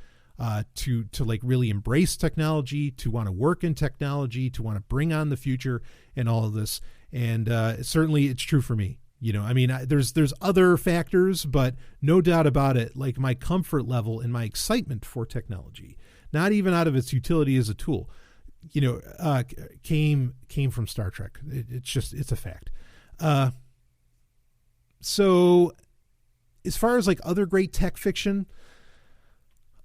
to like really embrace technology, to want to work in technology, to want to bring on the future and all of this. And certainly it's true for me. I mean, there's other factors, but no doubt about it, like my comfort level and my excitement for technology, not even out of its utility as a tool, came from Star Trek. It's a fact. So as far as like other great tech fiction,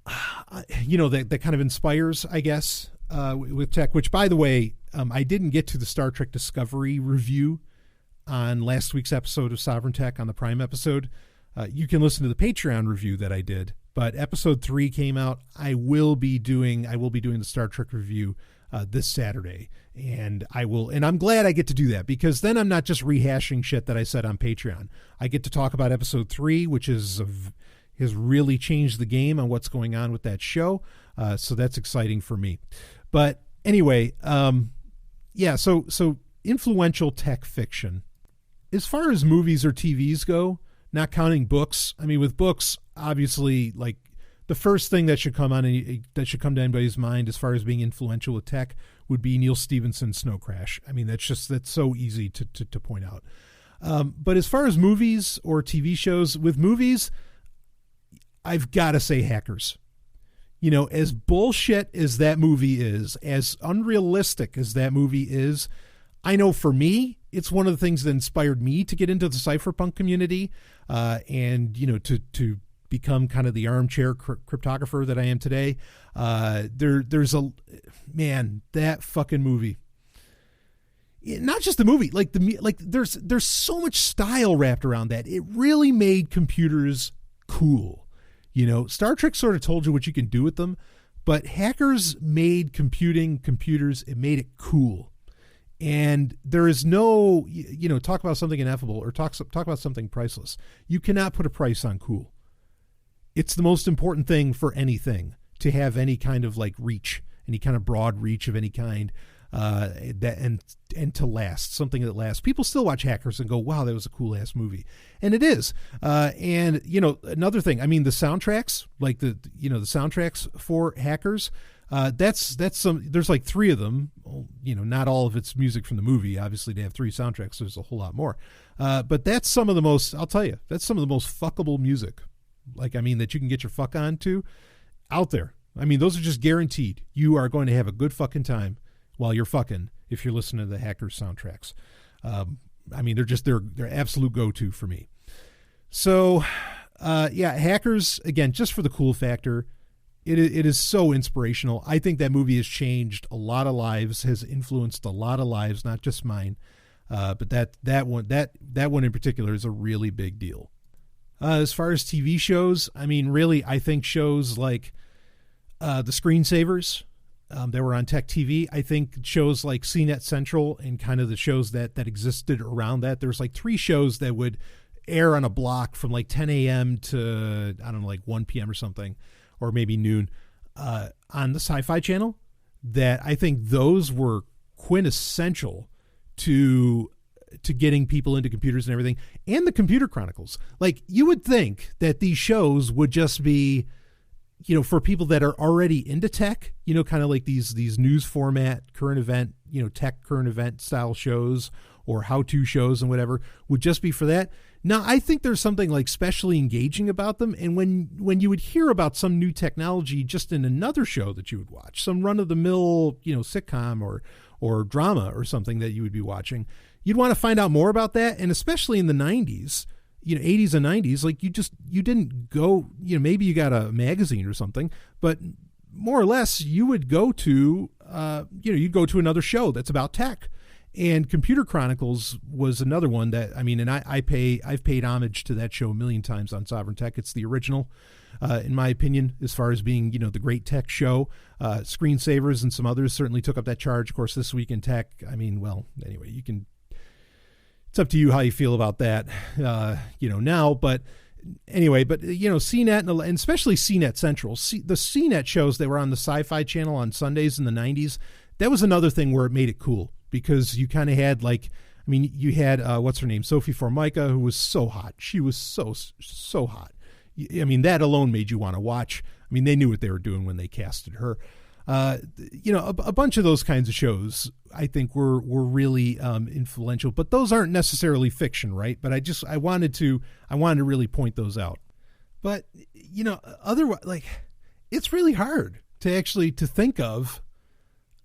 that kind of inspires, I guess, with tech, which, by the way, I didn't get to the Star Trek Discovery review on last week's episode of Sovereign Tech, on the Prime episode. You can listen to the Patreon review that I did, but episode 3 came out. I will be doing the Star Trek review this Saturday, and I'm glad I get to do that, because then I'm not just rehashing shit that I said on Patreon. I get to talk about episode 3, which has really changed the game on what's going on with that show. So that's exciting for me. But anyway, so influential tech fiction. As far as movies or TVs go, not counting books, I mean, with books, obviously, like, the first thing that should come to anybody's mind as far as being influential with tech would be Neil Stephenson's Snow Crash. I mean, that's so easy to point out. But as far as movies or TV shows, with movies, I've got to say Hackers. As bullshit as that movie is, as unrealistic as that movie is, I know for me, it's one of the things that inspired me to get into the cypherpunk community, and to become kind of the armchair cryptographer that I am today. There's that fucking movie. Not just the movie, there's so much style wrapped around that. It really made computers cool. Star Trek sort of told you what you can do with them, but Hackers made computers, it made it cool. And there is no, talk about something ineffable or talk about something priceless. You cannot put a price on cool. It's the most important thing for anything, to have any kind of like reach, any kind of broad reach of any kind, and to last, something that lasts. People still watch Hackers and go, wow, that was a cool ass movie. And it is. And another thing, I mean, the soundtracks, like the soundtracks for Hackers, that's there's like 3 of them, not all of it's music from the movie. Obviously they have 3 soundtracks. There's a whole lot more. But that's some of the most, I'll tell you, that's some of the most fuckable music. That you can get your fuck on to out there. I mean, those are just guaranteed. You are going to have a good fucking time while you're fucking, if you're listening to the Hackers soundtracks. They're absolute go-to for me. So, Hackers, again, just for the cool factor, it is so inspirational. I think that movie has changed a lot of lives, has influenced a lot of lives, not just mine. But that one in particular is a really big deal. As far as TV shows, I mean, really, I think shows like the Screensavers that were on Tech TV. I think shows like CNET Central and kind of the shows that existed around that. There's like 3 shows that would air on a block from like 10 a.m. to, I don't know, like 1 p.m. or something, or maybe noon, on the Sci-Fi Channel, that I think those were quintessential to getting people into computers and everything. And the Computer Chronicles. Like, you would think that these shows would just be, for people that are already into tech, kind of like these news format, current event, tech current event style shows or how-to shows and whatever, would just be for that. Now, I think there's something like specially engaging about them. And when you would hear about some new technology just in another show that you would watch, some run-of-the-mill, sitcom or drama or something that you would be watching, you'd want to find out more about that. And especially in the 90s, 80s and 90s, like you didn't go, maybe you got a magazine or something, but more or less you would go to, you'd go to another show that's about tech. And Computer Chronicles was another one that, I mean, and I've paid homage to that show a million times on Sovereign Tech. It's the original, in my opinion, as far as being, the great tech show. Screensavers and some others certainly took up that charge. Of course, This Week in Tech, I mean, well, anyway, it's up to you how you feel about that, now, but anyway, but CNET and especially CNET Central, the CNET shows that were on the Sci-Fi Channel on Sundays in the 90s, that was another thing where it made it cool, because you kind of had like, I mean, you had, what's her name? Sophie Formica, who was so hot. She was so hot. I mean, that alone made you want to watch. I mean, they knew what they were doing when they casted her. A bunch of those kinds of shows, I think, were really influential, but those aren't necessarily fiction, right? But I wanted to really point those out. But otherwise, like, it's really hard to actually to think of,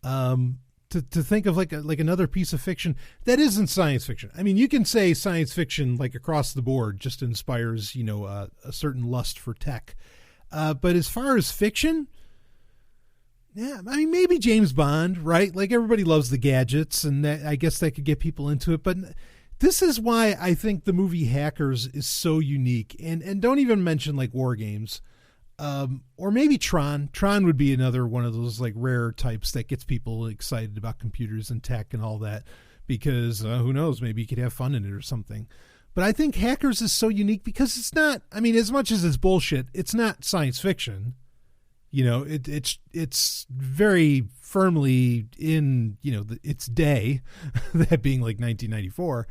like another piece of fiction that isn't science fiction. I mean, you can say science fiction like across the board just inspires a certain lust for tech, but as far as fiction. Yeah, I mean, maybe James Bond, right? Like, everybody loves the gadgets, and I guess that could get people into it. But this is why I think the movie Hackers is so unique. And don't even mention, like, War Games. Or maybe Tron. Tron would be another one of those, like, rare types that gets people excited about computers and tech and all that. Because, who knows, maybe you could have fun in it or something. But I think Hackers is so unique because it's not, I mean, as much as it's bullshit, it's not science fiction. It's very firmly in, its day, that being like 1994.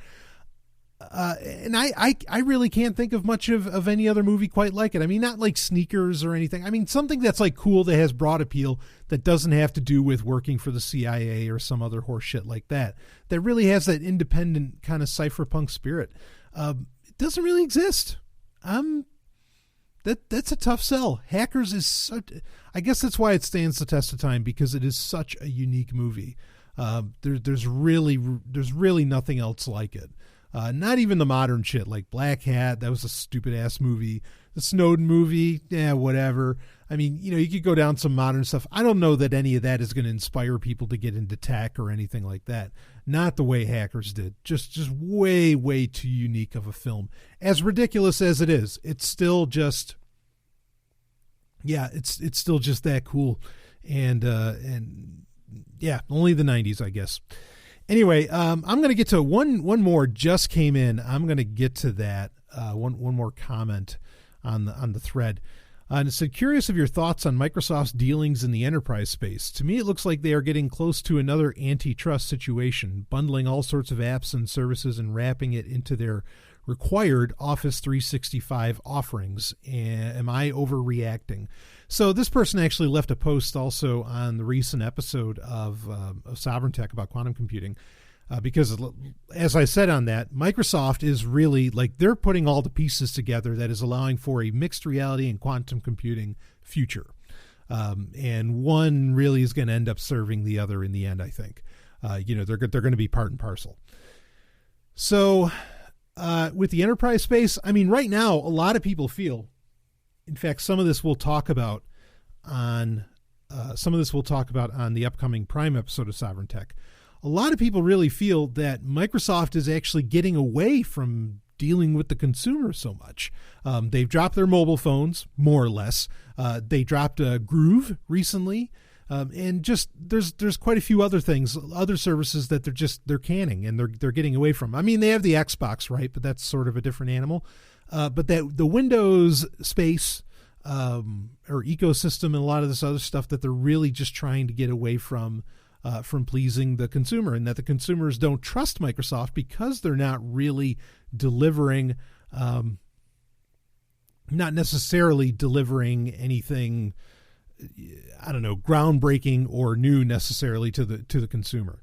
And I really can't think of much of any other movie quite like it. I mean, not like Sneakers or anything. I mean, something that's like cool, that has broad appeal, that doesn't have to do with working for the CIA or some other horse shit like that. That really has that independent kind of cypherpunk spirit. It doesn't really exist. That's a tough sell. Hackers is such, I guess that's why it stands the test of time, because it is such a unique movie. There's really nothing else like it. Not even the modern shit like Black Hat. That was a stupid ass movie. The Snowden movie, yeah, whatever. I mean, you could go down some modern stuff. I don't know that any of that is going to inspire people to get into tech or anything like that. Not the way Hackers did. Just way, way too unique of a film. As ridiculous as it is, it's still just, yeah, it's still just that cool. And yeah, only the 90s, I guess. Anyway, I'm going to get to one more just came in. I'm going to get to that. One more comment on the thread. And it said, curious of your thoughts on Microsoft's dealings in the enterprise space. To me, it looks like they are getting close to another antitrust situation, bundling all sorts of apps and services and wrapping it into their required Office 365 offerings. Am I overreacting? So this person actually left a post also on the recent episode of Sovereign Tech about quantum computing. Because, as I said on that, Microsoft is really, like, they're putting all the pieces together that is allowing for a mixed reality and quantum computing future. And one really is going to end up serving the other in the end, I think. They're going to be part and parcel. So with the enterprise space, I mean, right now, a lot of people feel, in fact, some of this we'll talk about on the upcoming Prime episode of Sovereign Tech. A lot of people really feel that Microsoft is actually getting away from dealing with the consumer so much. They've dropped their mobile phones, more or less. They dropped Groove recently. And just there's quite a few other things, other services that they're canning and they're getting away from. I mean, they have the Xbox, right? But that's sort of a different animal. But that the Windows space or ecosystem and a lot of this other stuff that they're really just trying to get away from pleasing the consumer, and that the consumers don't trust Microsoft because they're not really delivering, not necessarily delivering anything, I don't know, groundbreaking or new necessarily to the consumer.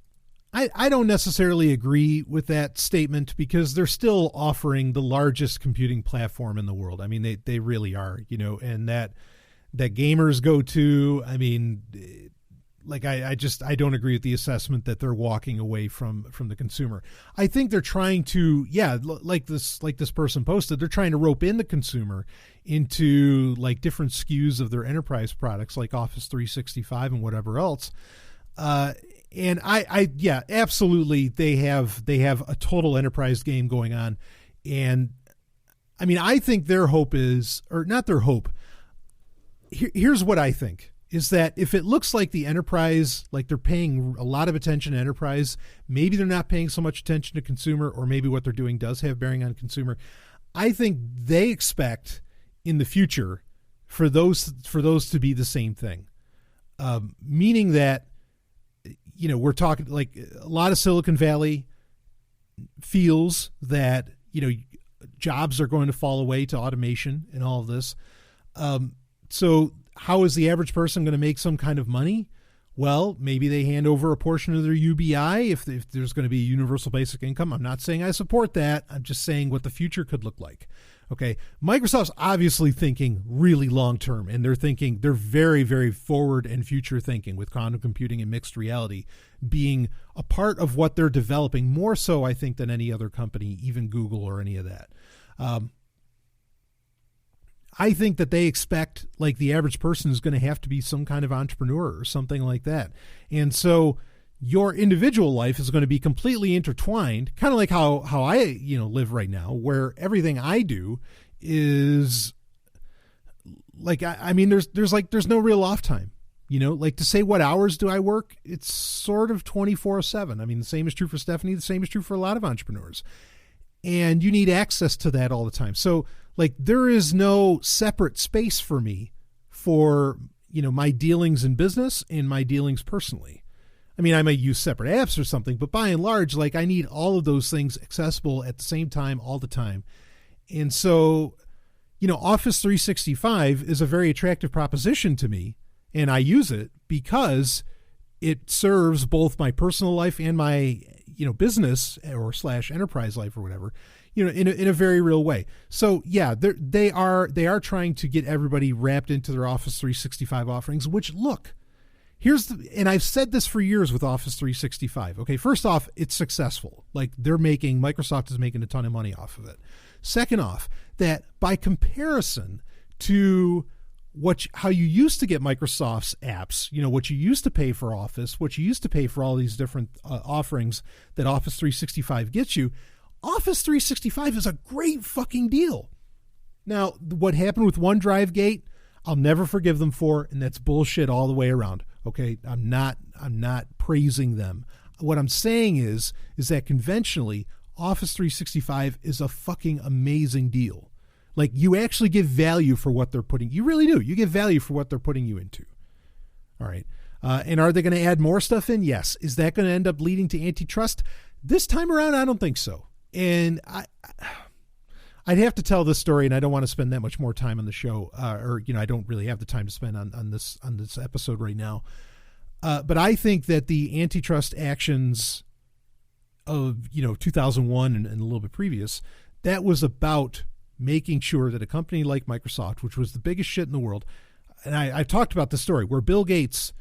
I don't necessarily agree with that statement because they're still offering the largest computing platform in the world. I mean, they really are, and that gamers go to. I mean, like I don't agree with the assessment that they're walking away from the consumer. I think they're trying to, like this person posted, they're trying to rope in the consumer into like different SKUs of their enterprise products like Office 365 and whatever else. And I absolutely they have a total enterprise game going on. And I mean, I think their hope is, or not their hope. Here's what I think. Is that if it looks like the enterprise, like they're paying a lot of attention to enterprise, maybe they're not paying so much attention to consumer, or maybe what they're doing does have bearing on consumer. I think they expect in the future for those to be the same thing, meaning that we're talking like a lot of Silicon Valley feels that, jobs are going to fall away to automation and all of this. So how is the average person going to make some kind of money? Well, maybe they hand over a portion of their UBI if there's going to be a universal basic income. I'm not saying I support that. I'm just saying what the future could look like. Okay. Microsoft's obviously thinking really long term, and they're very, very forward and future thinking, with quantum computing and mixed reality being a part of what they're developing, more so, I think, than any other company, even Google or any of that. I think that they expect, like, the average person is going to have to be some kind of entrepreneur or something like that. And so your individual life is going to be completely intertwined, kind of like how I, live right now, where everything I do is like, there's no real off time, like, to say what hours do I work? It's sort of 24/7. I mean, the same is true for Stephanie. The same is true for a lot of entrepreneurs. And you need access to that all the time. So, like, there is no separate space for me for, my dealings in business and my dealings personally. I mean, I might use separate apps or something, but by and large, like, I need all of those things accessible at the same time, all the time. And so, Office 365 is a very attractive proposition to me, and I use it because it serves both my personal life and my, business or / enterprise life or whatever, in a very real way. So yeah, they are trying to get everybody wrapped into their Office 365 offerings, which, look, and I've said this for years with Office 365. Okay. First off, it's successful. Like, Microsoft is making a ton of money off of it. Second off, that by comparison to how you used to get Microsoft's apps, what you used to pay for Office, what you used to pay for all these different offerings that Office 365 gets you, Office 365 is a great fucking deal. Now, what happened with OneDrive Gate, I'll never forgive them for, and that's bullshit all the way around. Okay, I'm not praising them. What I'm saying is that conventionally, Office 365 is a fucking amazing deal. Like, you actually give value for what they're putting. You really do. You give value for what they're putting you into. All right. And are they going to add more stuff in? Yes. Is that going to end up leading to antitrust? This time around, I don't think so. And I'd have to tell this story, and I don't want to spend that much more time on the show, I don't really have the time to spend on this episode right now. But I think that the antitrust actions of 2001 and a little bit previous, that was about making sure that a company like Microsoft, which was the biggest shit in the world, and I've talked about this story where Bill Gates,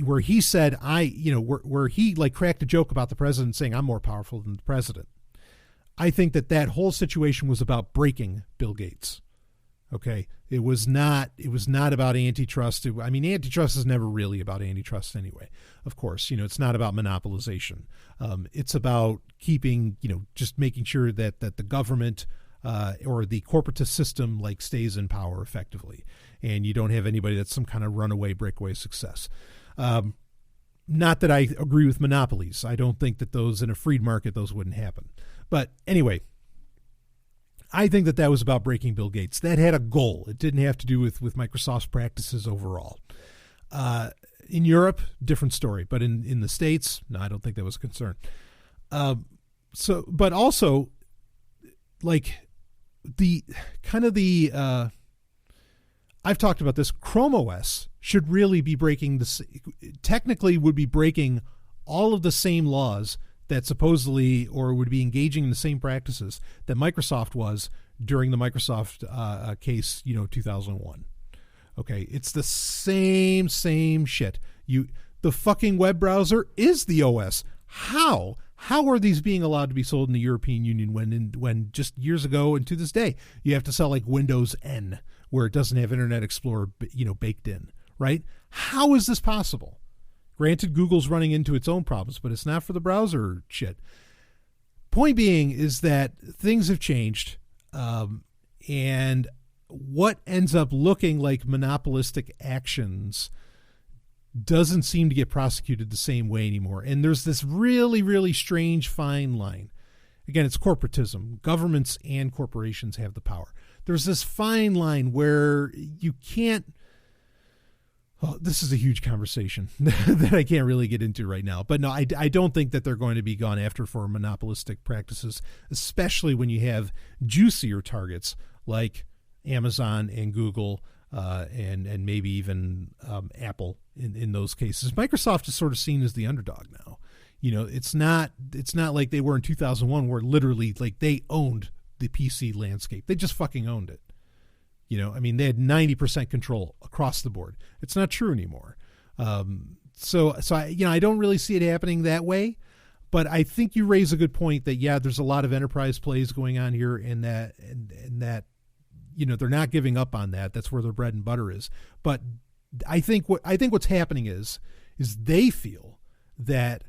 where he said, where he, like, cracked a joke about the president saying, I'm more powerful than the president. I think that whole situation was about breaking Bill Gates. Okay. It was not about antitrust. Antitrust is never really about antitrust anyway. Of course, it's not about monopolization. It's about keeping, just making sure that the government, or the corporatist system, like, stays in power effectively, and you don't have anybody that's some kind of runaway breakaway success. Not that I agree with monopolies. I don't think that those in a free market, those wouldn't happen. But anyway, I think that was about breaking Bill Gates. That had a goal. It didn't have to do with Microsoft's practices overall. In Europe, different story. But in the States, no, I don't think that was a concern. But also, like, I've talked about this. Chrome OS should really be technically would be breaking all of the same laws that supposedly, or would be engaging in the same practices that Microsoft was during the Microsoft case, 2001. Okay, it's the same shit. The fucking web browser is the OS. How are these being allowed to be sold in the European Union when just years ago and to this day you have to sell, like, Windows N, where it doesn't have Internet Explorer, baked in, right? How is this possible? Granted, Google's running into its own problems, but it's not for the browser shit. Point being is that things have changed, and what ends up looking like monopolistic actions doesn't seem to get prosecuted the same way anymore. And there's this really, really strange fine line. Again, it's corporatism. Governments and corporations have the power. There's this fine line where you can't, Oh, this is a huge conversation that I can't really get into right now. But no, I don't think that they're going to be gone after for monopolistic practices, especially when you have juicier targets like Amazon and Google and maybe even Apple in those cases. Microsoft is sort of seen as the underdog now. You know, it's not like they were in 2001 where literally like they owned the PC landscape. They just fucking owned it. You know, I mean, they had 90% control across the board. It's not true anymore. So I don't really see it happening that way. But I think you raise a good point that, yeah, there's a lot of enterprise plays going on here, and that you know, they're not giving up on that. That's where their bread and butter is. But I think what's happening is they feel that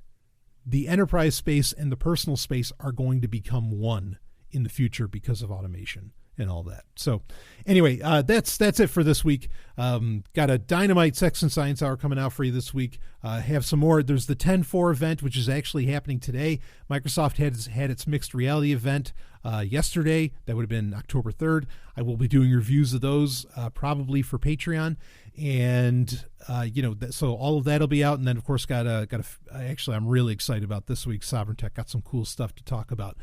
the enterprise space and the personal space are going to become one in the future because of automation and all that. So anyway, that's it for this week. Got a dynamite Sex and Science Hour coming out for you this week. Have some more. There's the 10.4 event, which is actually happening today. Microsoft had its mixed reality event yesterday. That would have been October 3rd. I will be doing reviews of those probably for Patreon. And, so all of that will be out. And then, of course, actually, I'm really excited about this week's Sovereign Tech. Got some cool stuff to talk about.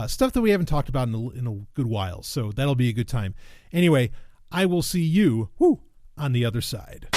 Stuff that we haven't talked about in a good while. So that'll be a good time. Anyway, I will see you on the other side.